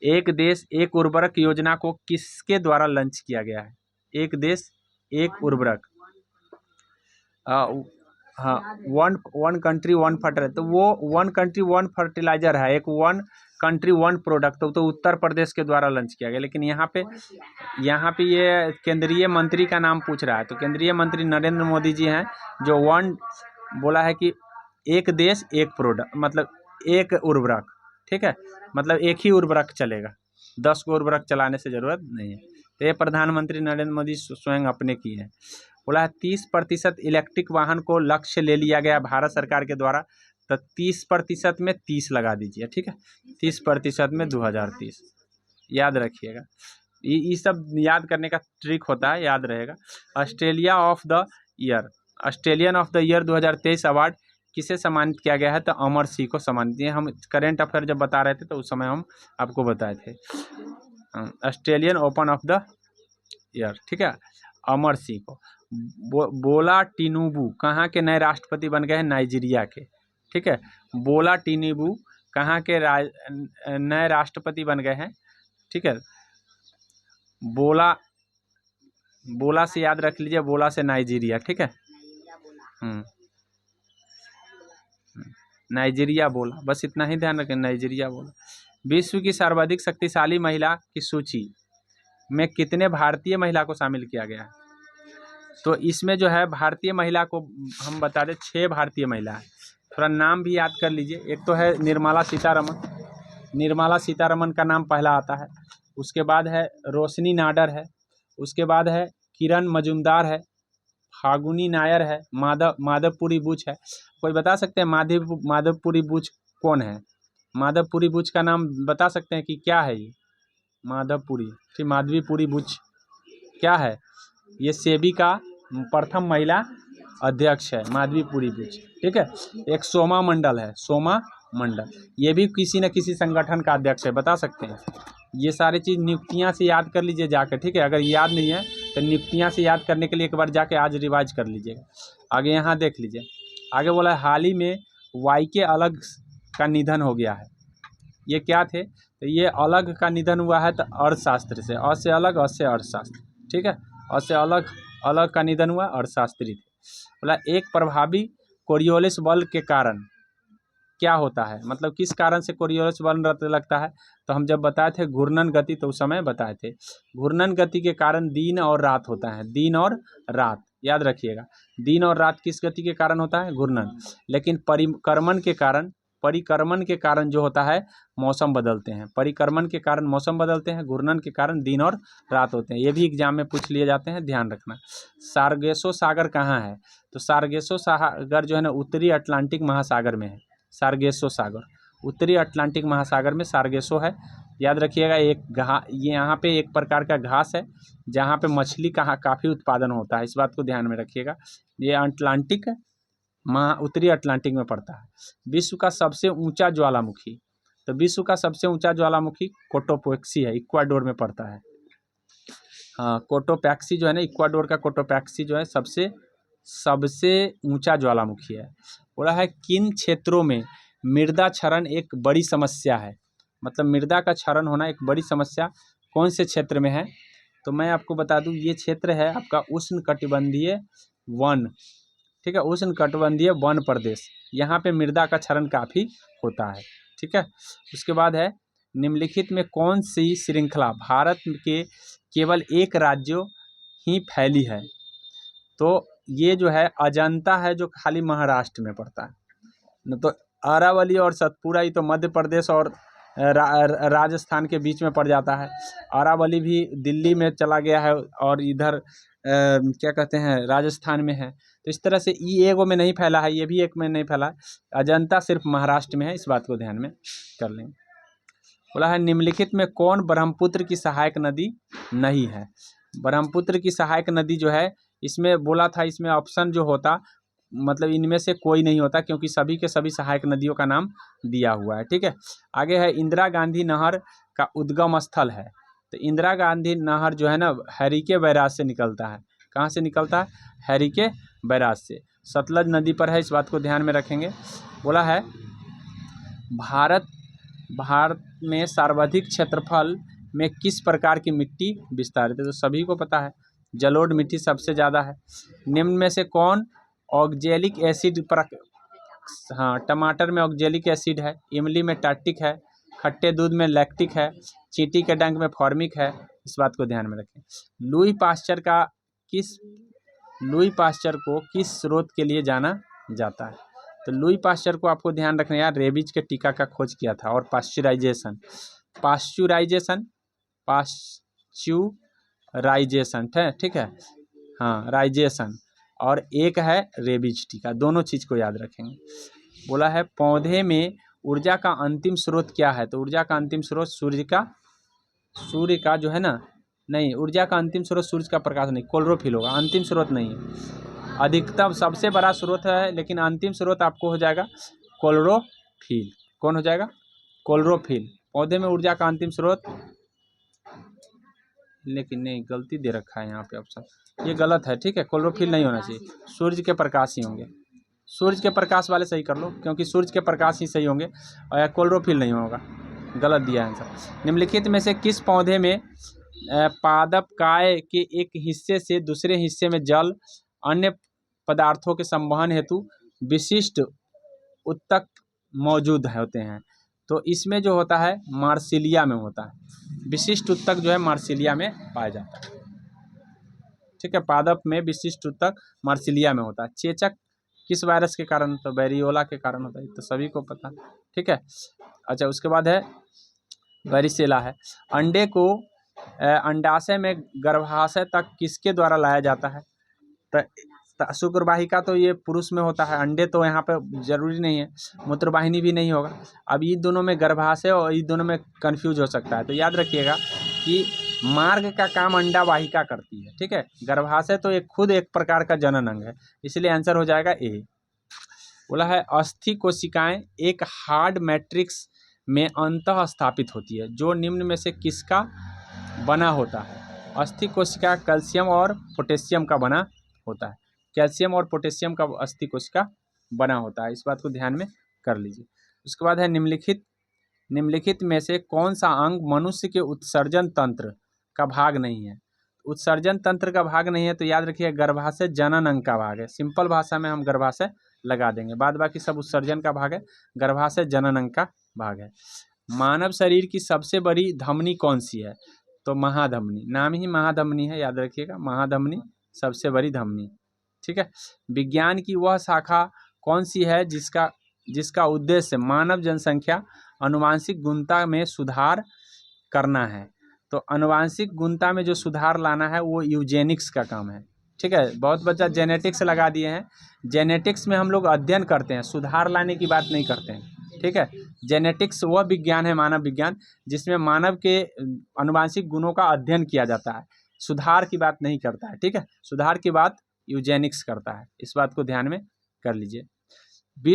एक देश एक उर्वरक योजना को किसके द्वारा लॉन्च किया गया है? एक देश एक उर्वरक, हाँ, वन कंट्री वन फर्टिलाइजर। तो वो वन कंट्री वन फर्टिलाइजर है, एक वन कंट्री वन प्रोडक्ट, तो उत्तर प्रदेश के द्वारा लॉन्च किया गया। लेकिन यहाँ पे ये केंद्रीय मंत्री का नाम पूछ रहा है। तो केंद्रीय मंत्री नरेंद्र मोदी जी हैं, जो बोला है कि एक देश एक प्रोडक्ट, मतलब एक उर्वरक। ठीक है, मतलब एक ही उर्वरक चलेगा, 10 को उर्वरक चलाने से ज़रूरत नहीं है। तो ये प्रधानमंत्री नरेंद्र मोदी स्वयं अपने की है। बोला है 30% इलेक्ट्रिक वाहन को लक्ष्य ले लिया गया भारत सरकार के द्वारा। तो 30% में 30 लगा दीजिए। ठीक है, 30% में 2030, याद रखिएगा। ये सब याद करने का ट्रिक होता है, याद रहेगा। Australia of the year, Australian of the year 2023 award किसे सम्मानित किया गया है? तो अमर सिंह को सम्मानित किया। हम करेंट अफेयर जब बता रहे थे तो उस समय हम आपको बताए थे Australian open of the year. ठीक है, अमर सिंह को। बोला टिनुबू कहाँ के नए राष्ट्रपति बन गए हैं? नाइजीरिया के। ठीक है, बोला टिनुबू कहाँ के नए राष्ट्रपति बन गए हैं? ठीक है, बोला से याद रख लीजिए, बोला से नाइजीरिया। ठीक है, नाइजीरिया बोला, बस इतना ही ध्यान रखें, नाइजीरिया बोला। विश्व की सर्वाधिक शक्तिशाली महिला की सूची में कितने भारतीय महिला को शामिल किया गया है? तो इसमें जो है भारतीय महिला को हम बता दें, 6 भारतीय महिला है। थोड़ा नाम भी याद कर लीजिए। एक तो है निर्मला सीतारमण, निर्मला सीतारमण का नाम पहला आता है। उसके बाद है रोशनी नाडर है। उसके बाद है किरण मजुमदार है, फागुनी नायर है, माधवपुरी बुच है। कोई बता सकते हैं माधवपुरी बुच कौन है? माधवपुरी बुच का नाम बता सकते हैं कि क्या है ये? माधवपुरी, ठीक, माधवीपुरी बुच क्या है? ये सेबी का प्रथम महिला अध्यक्ष है, माधवीपुरी बुच। ठीक है, एक सोमा मंडल है, सोमा मंडल, ये भी किसी न किसी संगठन का अध्यक्ष है, बता सकते हैं। ये सारी चीज़ नियुक्तियां से याद कर लीजिए जाकर। ठीक है, अगर याद नहीं है तो नियुक्तियां से याद करने के लिए एक बार जाके आज रिवाइज कर लीजिएगा। आगे यहाँ देख लीजिए, आगे बोला है हाल ही में वाईके अलग का निधन हो गया है। ये क्या थे? तो ये अलग का निधन हुआ है तो अर्थशास्त्र से, अ से अलग, अ से अर्थशास्त्र। ठीक है, अ से अलग का निधन हुआ, अर्थशास्त्री थे। बोला एक प्रभावी कोरियोलिस बल के कारण क्या होता है? मतलब किस कारण से कोरियोलिस बल लगता है? तो हम जब बताए थे घूर्णन गति, तो उस समय बताए थे घूर्णन गति के कारण दिन और रात होता है, दिन और रात, याद रखिएगा। दिन और रात किस गति के कारण होता है? घूर्णन। लेकिन परिक्रमण के कारण जो होता है मौसम बदलते हैं, परिक्रमण के कारण मौसम बदलते हैं, घूर्णन के कारण दिन और रात होते हैं। ये भी एग्जाम में पूछ लिए जाते हैं, ध्यान रखना। सार्गेसो सागर कहाँ है? तो सार्गेसो सागर जो है ना उत्तरी अटलांटिक महासागर में है। सार्गेसो सागर उत्तरी अटलांटिक महासागर में सार्गेसो है, याद रखिएगा। ये यहाँ पे एक प्रकार का घास है जहाँ पे मछली का काफ़ी उत्पादन होता है, इस बात को ध्यान में रखिएगा। ये अटलांटिक उत्तरी अटलांटिक में पड़ता है। विश्व का सबसे ऊंचा ज्वालामुखी, तो विश्व का सबसे ऊंचा ज्वालामुखी कोटोपैक्सी है, इक्वाडोर में पड़ता है। हाँ, कोटोपैक्सी जो है ना, इक्वाडोर का कोटोपैक्सी जो है सबसे ऊंचा ज्वालामुखी है। बोला है किन क्षेत्रों में मृदा क्षरण एक बड़ी समस्या है? मतलब मृदा का क्षरण होना एक बड़ी समस्या कौन से क्षेत्र में है? तो मैं आपको बता दूं, ये क्षेत्र है आपका उष्णकटिबंधीय वन। ठीक है, उष्णकटिबंधीय वन प्रदेश, यहाँ पे मृदा का क्षरण काफ़ी होता है। ठीक है, उसके बाद है निम्नलिखित में कौन सी श्रृंखला भारत के केवल एक राज्य ही फैली है? तो ये जो है अजंता है, जो खाली महाराष्ट्र में पड़ता है। न तो अरावली और सतपुरा, ये तो मध्य प्रदेश और राजस्थान के बीच में पड़ जाता है। अरावली भी दिल्ली में चला गया है और इधर क्या कहते हैं, राजस्थान में है। तो इस तरह से ये एगो में नहीं फैला है, ये भी एक में नहीं फैला है। अजंता सिर्फ महाराष्ट्र में है, इस बात को ध्यान में कर लेंगे। बोला है निम्नलिखित में कौन ब्रह्मपुत्र की सहायक नदी नहीं है। ब्रह्मपुत्र की सहायक नदी जो है, इसमें बोला था, इसमें ऑप्शन जो होता, मतलब इनमें से कोई नहीं होता, क्योंकि सभी के सभी सहायक नदियों का नाम दिया हुआ है। ठीक है, आगे है इंदिरा गांधी नहर का उद्गम स्थल है। तो इंदिरा गांधी नहर जो है ना, हरिके बैराज से निकलता है। कहाँ से निकलता है? हरिके बैराज से। सतलज नदी पर है, इस बात को ध्यान में रखेंगे। बोला है भारत में सर्वाधिक क्षेत्रफल में किस प्रकार की मिट्टी विस्तारित है? तो सभी को पता है, जलोढ़ मिट्टी सबसे ज़्यादा है। निम्न में से कौन ऑक्जेलिक एसिड हाँ, टमाटर में ऑक्जेलिक एसिड है, इमली में टार्टिक है, खट्टे दूध में लैक्टिक है, चींटी के डंक में फॉर्मिक है। इस बात को ध्यान में रखें। लुई पास्चर को किस स्रोत के लिए जाना जाता है? तो लुई पास्चर को आपको ध्यान रखना यार, रेबीज के टीका का खोज किया था, और पास्चुराइजेशन है, ठीक है, हाँ, राइजेशन, और एक है रेबीज टीका, दोनों चीज़ को याद रखेंगे। बोला है पौधे में ऊर्जा का अंतिम स्रोत क्या है? तो ऊर्जा का अंतिम स्रोत सूर्य का जो है ना, नहीं, ऊर्जा का अंतिम स्रोत सूर्य का प्रकाश नहीं, क्लोरोफिल होगा, अंतिम स्रोत नहीं है। अधिकतम सबसे बड़ा स्रोत है, लेकिन अंतिम स्रोत आपको हो जाएगा क्लोरोफिल। कौन हो जाएगा? क्लोरोफिल। पौधे में ऊर्जा का अंतिम स्रोत, लेकिन नहीं, गलती दे रखा है यहाँ पे ऑप्शन, ये गलत है। ठीक है, क्लोरोफिल नहीं होना चाहिए, सूर्य के प्रकाश ही होंगे। सूर्य के प्रकाश वाले सही कर लो, क्योंकि सूर्य के प्रकाश ही सही होंगे, और क्लोरोफिल नहीं होगा, गलत दिया आंसर। निम्नलिखित में से किस पौधे में पादप काय के एक हिस्से से दूसरे हिस्से में जल अन्य पदार्थों के संवहन हेतु विशिष्ट उत्तक मौजूद होते हैं? तो इसमें जो होता है मार्सिलिया में होता है, विशिष्ट उत्तक जो है मार्सिलिया में पाया जाता है। ठीक है, पादप में विशिष्ट उत्तक मार्सिलिया में होता है। चेचक किस वायरस के कारण? तो वेरियोला के कारण होता है, तो सभी को पता। ठीक है, अच्छा, उसके बाद है वेरिसेला है। अंडे को अंडाशय में गर्भाशय तक किसके द्वारा लाया जाता है? तो शुक्रवाहिका तो ये पुरुष में होता है, अंडे तो यहाँ पे जरूरी नहीं है, मूत्रवाहिनी भी नहीं होगा। अब ये दोनों में गर्भाशय और ये दोनों में कंफ्यूज हो सकता है, तो याद रखिएगा कि मार्ग का काम अंडा वाहिका करती है। ठीक है, गर्भाशय तो एक खुद एक प्रकार का जनन अंग है, इसलिए आंसर हो जाएगा ए। बोला है अस्थि कोशिकाएं एक हार्ड मैट्रिक्स में अंतः स्थापित होती है, जो निम्न में से किसका बना होता है? अस्थि कोशिका कैल्शियम और पोटेशियम का बना होता है, कैल्शियम और पोटेशियम का अस्थि कोशिका बना होता है, इस बात को ध्यान में कर लीजिए। उसके बाद है निम्नलिखित में से कौन सा अंग मनुष्य के उत्सर्जन तंत्र का भाग नहीं है? उत्सर्जन तंत्र का भाग नहीं है, तो याद रखिए गर्भाशय जनन अंग का भाग है। सिंपल भाषा में हम गर्भाशय लगा देंगे, बाद बाकी सब उत्सर्जन का भाग है, गर्भाशय जनन अंग का भाग है। मानव शरीर की सबसे बड़ी धमनी कौन सी है? तो महाधमनी, नाम ही महाधमनी है, याद रखिएगा, महाधमनी सबसे बड़ी धमनी। ठीक है, विज्ञान की वह शाखा कौन सी है जिसका उद्देश्य मानव जनसंख्या अनुवांशिक गुणता में सुधार करना है? तो अनुवांशिक गुणता में जो सुधार लाना है वो यूजेनिक्स का काम है। ठीक है, बहुत बच्चा जेनेटिक्स लगा दिए हैं, जेनेटिक्स में हम लोग अध्ययन करते हैं, सुधार लाने की बात नहीं करते हैं। ठीक है, जेनेटिक्स वह विज्ञान है, मानव विज्ञान, जिसमें मानव के अनुवांशिक गुणों का अध्ययन किया जाता है, सुधार की बात नहीं करता है। ठीक है, सुधार की बात यूजेनिक्स करता है, इस बात को ध्यान में कर लीजिए। बोला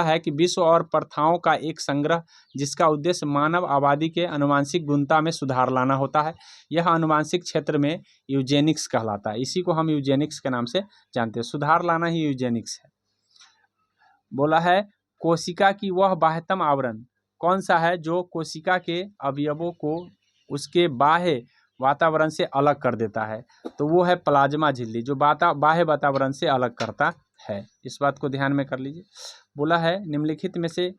है कि विश्व और प्रथाओं का एक संग्रह जिसका उद्देश्य मानव आबादी के अनुवांशिक गुणता में सुधार लाना होता है, यह अनुवांशिक क्षेत्र में यूजेनिक्स कहलाता है। इसी को हम यूजेनिक्स के नाम से जानते हैं, सुधार लाना ही यूजेनिक्स है। बोला है कोशिका की वह बाह्यतम आवरण कौन सा है जो कोशिका के अवयवों को उसके बाह्य वातावरण से अलग कर देता है? तो वो है प्लाज्मा झिल्ली, जो बाह्य वातावरण से अलग करता है, इस बात को ध्यान में कर लीजिए। बोला है निम्नलिखित में से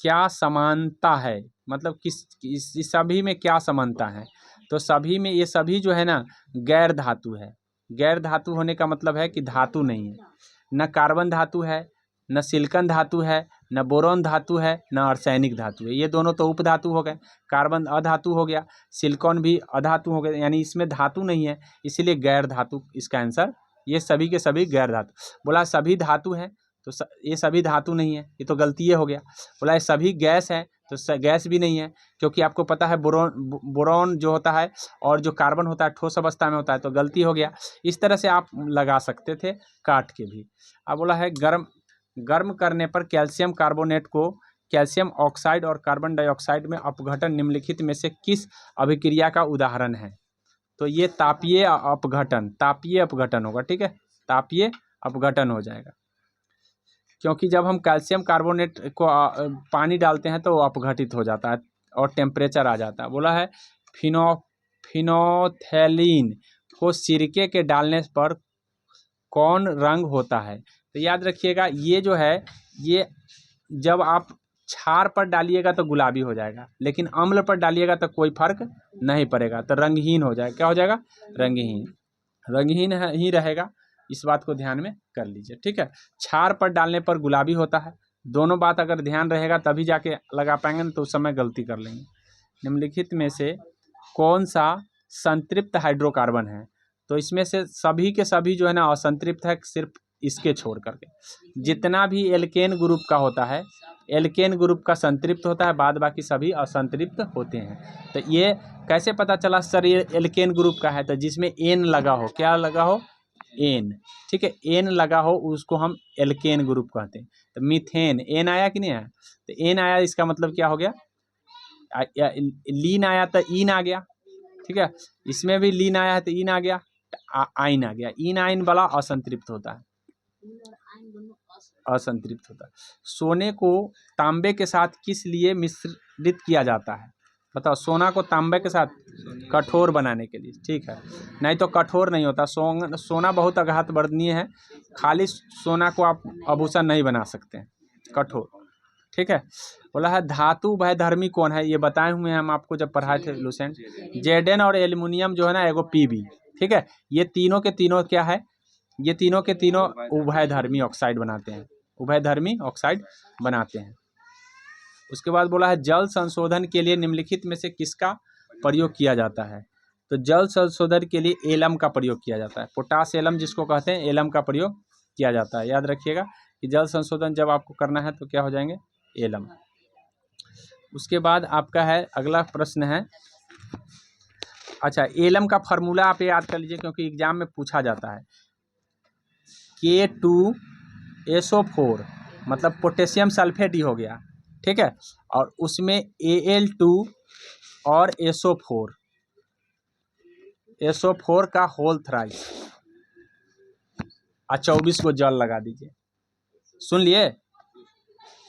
क्या समानता है, मतलब इस सभी में क्या समानता है? तो सभी में, ये सभी जो है ना गैर धातु है। गैर धातु होने का मतलब है कि धातु नहीं है, न कार्बन धातु है, न सिलिकॉन धातु है, न बोरॉन धातु है न आर्सेनिक धातु है, ये दोनों तो उपधातु हो गए। कार्बन अधातु हो गया, सिलिकॉन भी अधातु हो गया, यानी इसमें धातु नहीं है, इसीलिए गैर धातु इसका आंसर। ये सभी के सभी गैर धातु। बोला सभी धातु हैं तो ये सभी धातु नहीं है, ये तो गलती हो गया। बोला ये सभी गैस है तो गैस भी नहीं है, क्योंकि आपको पता है बोरॉन जो होता है और जो कार्बन होता है ठोस अवस्था में होता है, तो गलती हो गया। इस तरह से आप लगा सकते थे काट के भी। अब बोला है गर्म करने पर कैल्शियम कार्बोनेट को कैल्शियम ऑक्साइड और कार्बन डाइऑक्साइड में अपघटन निम्नलिखित में से किस अभिक्रिया का उदाहरण है? तो ये तापीय अपघटन होगा। ठीक है, तापीय अपघटन हो जाएगा, क्योंकि जब हम कैल्शियम कार्बोनेट को पानी डालते हैं तो वो अपघटित हो जाता है और टेम्परेचर आ जाता है। बोला है फिनोल्फथालीन को सिरके के डालने पर कौन रंग होता है? तो याद रखिएगा, ये जो है ये जब आप क्षार पर डालिएगा तो गुलाबी हो जाएगा, लेकिन अम्ल पर डालिएगा तो कोई फर्क नहीं पड़ेगा, तो रंगहीन हो जाएगा। क्या हो जाएगा? रंगहीन ही रहेगा। इस बात को ध्यान में कर लीजिए। ठीक है, क्षार पर डालने पर गुलाबी होता है। दोनों बात अगर ध्यान रहेगा तभी जाके लगा पाएंगे, तो उस समय गलती कर लेंगे। निम्नलिखित में से कौन सा संतृप्त हाइड्रोकार्बन है? तो इसमें से सभी के सभी जो है ना असंतृप्त है, सिर्फ इसके छोड़ करके। जितना भी एल्केन ग्रुप का होता है, एल्केन ग्रुप का संतृप्त होता है, बाद बाकी सभी असंतृप्त होते हैं। तो ये कैसे पता चला सर ये एल्केन ग्रुप का है? तो जिसमें एन लगा हो, क्या लगा हो? एन। ठीक है, एन लगा हो उसको हम एल्केन ग्रुप कहते हैं। तो मीथेन, एन आया कि नहीं आया? तो एन आया, इसका मतलब क्या हो गया? लीन आया तो इन आ गया। ठीक है, इसमें भी लीन आया है तो इन आ गया, आइन आ गया। इन आइन वाला असंतृप्त होता है, असंतृप्त होता है। सोने को तांबे के साथ किस लिए मिश्रित किया जाता है? बताओ, सोना को तांबे के साथ कठोर बनाने के लिए। ठीक है, नहीं तो कठोर नहीं होता। सोना बहुत आघात वर्णनीय है, खाली सोना को आप आभूषण नहीं बना सकते हैं, कठोर। ठीक है, बोला है धातु भयधर्मी कौन है? ये बताए हुए हैं हम आपको जब पढ़ाए थे लुसेंट। जेडन और एल्युमिनियम जो है ना एगो पीबी। ठीक है, ये तीनों के तीनों क्या है? ये तीनों के तीनों उभयधर्मी ऑक्साइड बनाते हैं, उभयधर्मी ऑक्साइड बनाते हैं। उसके बाद बोला है जल संशोधन के लिए निम्नलिखित में से किसका प्रयोग किया जाता है? तो जल संशोधन के लिए एलम का प्रयोग किया जाता है। पोटास एलम जिसको कहते हैं, एलम का प्रयोग किया जाता है। याद रखिएगा कि जल संशोधन जब आपको करना है तो क्या हो जाएंगे? एलम। उसके बाद आपका है अगला प्रश्न है, अच्छा एलम का फार्मूला आप याद कर लीजिए, क्योंकि एग्जाम में पूछा जाता है। K2SO4 मतलब पोटेशियम सल्फेट ही हो गया। ठीक है, और उसमें Al2 और SO4 का होल थ्राइस, 24 को जल लगा दीजिए। सुन लिए,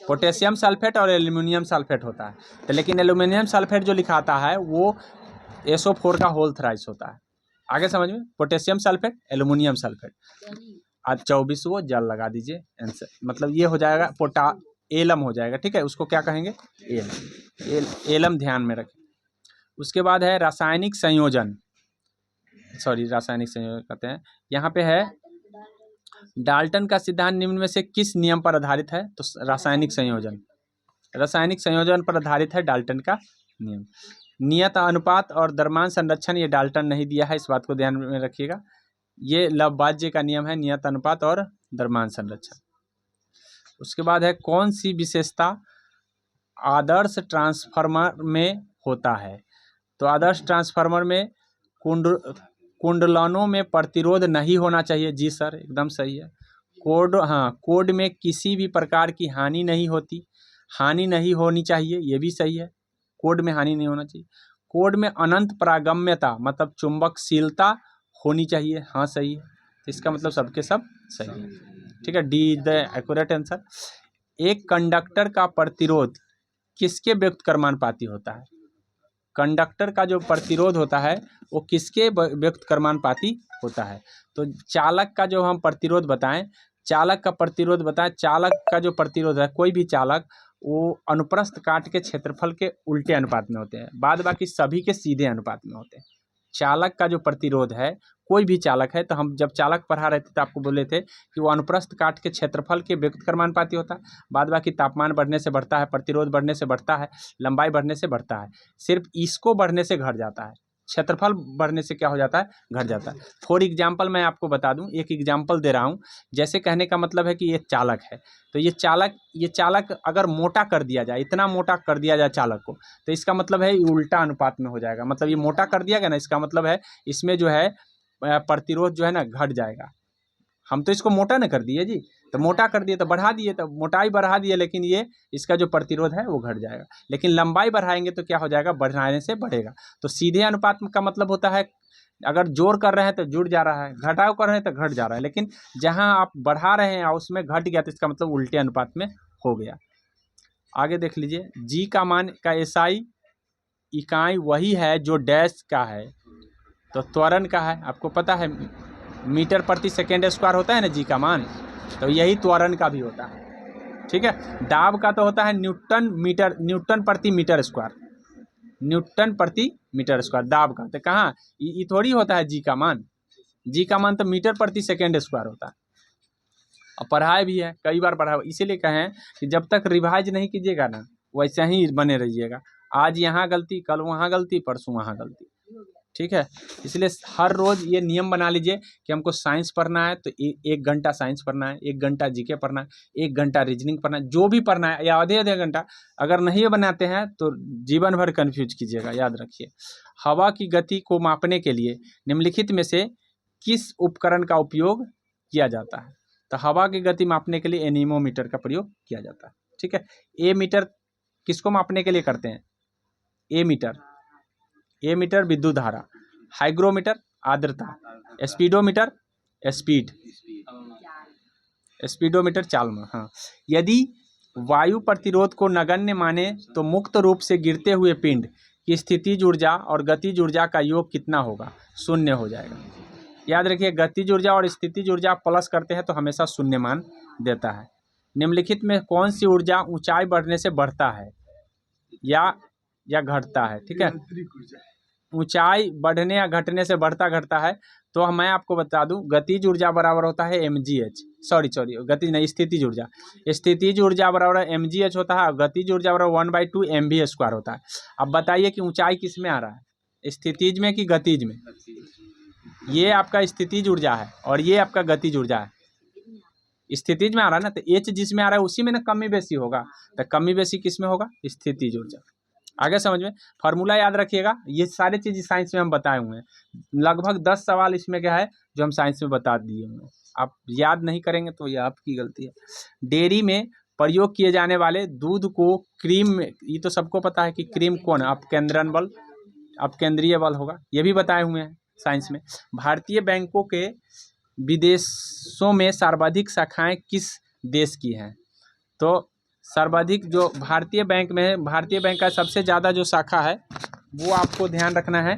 पोटेशियम सल्फेट और एल्युमिनियम सल्फेट होता है, तो लेकिन एल्युमिनियम सल्फेट जो लिखाता है वो SO4 का होल थ्राइस होता है। आगे समझ में, पोटेशियम सल्फेट, एल्युमिनियम सल्फेट, आज 24 को जल लगा दीजिए आंसर। मतलब ये हो जाएगा एलम हो जाएगा। ठीक है, उसको क्या कहेंगे? एलम ध्यान में रखें। उसके बाद है रासायनिक संयोजन कहते हैं। यहाँ पे है डाल्टन का सिद्धांत निम्न में से किस नियम पर आधारित है? तो रासायनिक संयोजन पर आधारित है डाल्टन का नियम। नियत अनुपात और द्रव्यमान संरक्षण ये डाल्टन नहीं दिया है, इस बात को ध्यान में रखिएगा। ये लवबाज्य का नियम है, नियत अनुपात और द्रव्यमान संरक्षण। उसके बाद है कौन सी विशेषता आदर्श ट्रांसफार्मर में होता है? तो आदर्श ट्रांसफार्मर में कुंडलानों में प्रतिरोध नहीं होना चाहिए। जी सर, एकदम सही है। कोड में किसी भी प्रकार की हानि नहीं होनी चाहिए, ये भी सही है। कोड में हानि नहीं होना चाहिए। कोड में अनंत पारगम्यता मतलब चुंबकशीलता होनी चाहिए, हाँ सही है। इसका मतलब सबके सब सही है। ठीक है, D is the accurate answer. एक कंडक्टर का प्रतिरोध किसके व्यक्त कर्मानुपाती होता है? कंडक्टर का जो प्रतिरोध होता है वो किसके व्यक्त कर्मानुपाती होता है? तो चालक का जो हम प्रतिरोध बताएं, चालक का जो प्रतिरोध है, कोई भी चालक, वो अनुप्रस्थ काट के क्षेत्रफल के उल्टे अनुपात में होते हैं, बाद बाकी सभी के सीधे अनुपात में होते हैं। चालक का जो प्रतिरोध है कोई भी चालक है, तो हम जब चालक पढ़ा रहे थे तो आपको बोले थे कि वो अनुप्रस्थ काट के क्षेत्रफल के व्यक्त कर्मानुपाती होता है। बाद बाकी तापमान बढ़ने से बढ़ता है, प्रतिरोध बढ़ने से बढ़ता है, लंबाई बढ़ने से बढ़ता है, सिर्फ इसको बढ़ने से घट जाता है, क्षेत्रफल बढ़ने से क्या हो जाता है, घट जाता है। फॉर एग्जाम्पल मैं आपको बता दूं, एक एग्जाम्पल दे रहा हूं। जैसे कहने का मतलब है कि ये चालक है, तो ये चालक अगर मोटा कर दिया जाए, इतना मोटा कर दिया जाए चालक को, तो इसका मतलब है ये उल्टा अनुपात में हो जाएगा। मतलब ये मोटा कर दिया गया ना, इसका मतलब है इसमें जो है प्रतिरोध जो है ना घट जाएगा। हम तो इसको मोटा ना कर दिए जी, तो मोटा कर दिए तो बढ़ा दिए, तो मोटाई बढ़ा दिए, लेकिन ये इसका जो प्रतिरोध है वो घट जाएगा। लेकिन लंबाई बढ़ाएंगे तो क्या हो जाएगा, बढ़ाने से बढ़ेगा। तो सीधे अनुपात का मतलब होता है अगर जोड़ कर रहे हैं तो जुड़ जा रहा है, घटाव कर रहे हैं तो घट जा रहा है। लेकिन जहां आप बढ़ा रहे हैं और उसमें घट गया तो इसका मतलब उल्टे अनुपात में हो गया। आगे देख लीजिए, जी का मान का एसआई इकाई वही है जो डैश का है, तो त्वरण का है, आपको पता है मीटर प्रति सेकेंड स्क्वायर होता है ना जी का मान, तो यही त्वरण का भी होता है। ठीक है, दाब का तो होता है न्यूटन प्रति मीटर स्क्वायर, न्यूटन प्रति मीटर स्क्वायर दाब का। तो कहाँ ये थोड़ी होता है जी का मान, जी का मान तो मीटर प्रति सेकेंड स्क्वायर होता है। और पढ़ाए भी है, कई बार पढ़ा, इसीलिए कहें कि जब तक रिवाइज नहीं कीजिएगा ना वैसे ही बने रहिएगा। आज यहाँ गलती, कल वहाँ गलती, परसों वहाँ गलती। ठीक है, इसलिए हर रोज़ ये नियम बना लीजिए कि हमको साइंस पढ़ना है तो 1 घंटा साइंस पढ़ना है, 1 घंटा जीके पढ़ना है, 1 घंटा रीजनिंग पढ़ना है, जो भी पढ़ना है, या आधे घंटा। अगर नहीं बनाते हैं तो जीवन भर कन्फ्यूज कीजिएगा। याद रखिए, हवा की गति को मापने के लिए निम्नलिखित में से किस उपकरण का उपयोग किया जाता है। तो हवा की गति मापने के लिए एनीमोमीटर का प्रयोग किया जाता है। ठीक है, ए मीटर किसको मापने के लिए करते हैं, ए मीटर विद्युत धारा, हाइग्रोमीटर आर्द्रता, स्पीडोमीटर स्पीडोमीटर चालमा। हाँ, यदि वायु प्रतिरोध को नगण्य माने तो मुक्त रूप से गिरते हुए पिंड की स्थितिज ऊर्जा और गतिज ऊर्जा का योग कितना होगा, 0 हो जाएगा। याद रखिए, गतिज ऊर्जा और स्थितिज ऊर्जा प्लस करते हैं तो हमेशा 0 मान देता है। निम्नलिखित में कौन सी ऊर्जा ऊंचाई बढ़ने से बढ़ता है या घटता है। ठीक है, ऊंचाई बढ़ने या घटने से बढ़ता घटता है, तो मैं आपको बता दूं गतिज ऊर्जा बराबर होता है mgh, सॉरी गतिज नहीं, स्थितिज ऊर्जा बराबर mgh होता है, और गतिज ऊर्जा बराबर 1/2 mv² होता है। अब बताइए कि ऊंचाई किस में आ रहा है, स्थितिज में कि गतिज में। ये आपका स्थितिज ऊर्जा है और ये आपका गतिज ऊर्जा है। स्थितिज में आ रहा है ना, तो एच जिसमें आ रहा है उसी में ना कमी बेसी होगा, तो कमी बेसी किस में होगा, स्थितिज ऊर्जा। आगे समझ में, फार्मूला याद रखिएगा। ये सारी चीज़ साइंस में हम बताए हुए हैं, लगभग 10 सवाल इसमें क्या है जो हम साइंस में बता दिए हुए हैं। आप याद नहीं करेंगे तो ये आपकी गलती है। डेयरी में प्रयोग किए जाने वाले दूध को क्रीम में, ये तो सबको पता है कि क्रीम कौन है, अपकेंद्रीय बल होगा, ये भी बताए हुए हैं साइंस में। भारतीय बैंकों के विदेशों में सर्वाधिक शाखाएं किस देश की हैं। तो सर्वाधिक जो भारतीय बैंक में है, भारतीय बैंक का सबसे ज़्यादा जो शाखा है वो आपको ध्यान रखना है,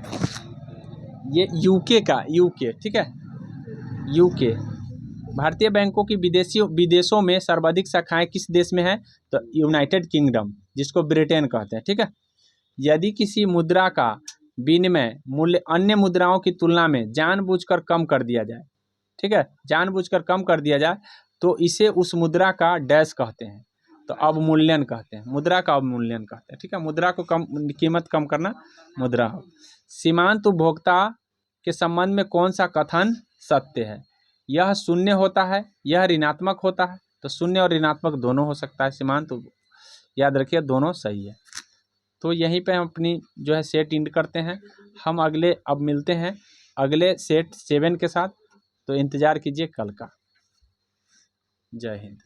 ये यूके का, यूके। ठीक है, यूके। भारतीय बैंकों की विदेशों में सर्वाधिक शाखाएं किस देश में है, तो यूनाइटेड किंगडम, जिसको ब्रिटेन कहते हैं। ठीक है, यदि किसी मुद्रा का विनिमय मूल्य अन्य मुद्राओं की तुलना में जानबूझकर कम कर दिया जाए, ठीक है, जानबूझकर कम कर दिया जाए, तो इसे उस मुद्रा का डैश कहते हैं, तो अवमूल्यन कहते हैं, मुद्रा का अवमूल्यन कहते हैं। ठीक है, मुद्रा को कम, कीमत कम करना मुद्रा हो। सीमांत उपभोक्ता के संबंध में कौन सा कथन सत्य है, यह 0 होता है, यह ऋणात्मक होता है, तो 0 और ऋणात्मक दोनों हो सकता है सीमांत। याद रखिए, दोनों सही है। तो यहीं पे हम अपनी जो है सेट एंड करते हैं। हम अब मिलते हैं अगले सेट 7 के साथ, तो इंतज़ार कीजिए कल का। जय हिंद।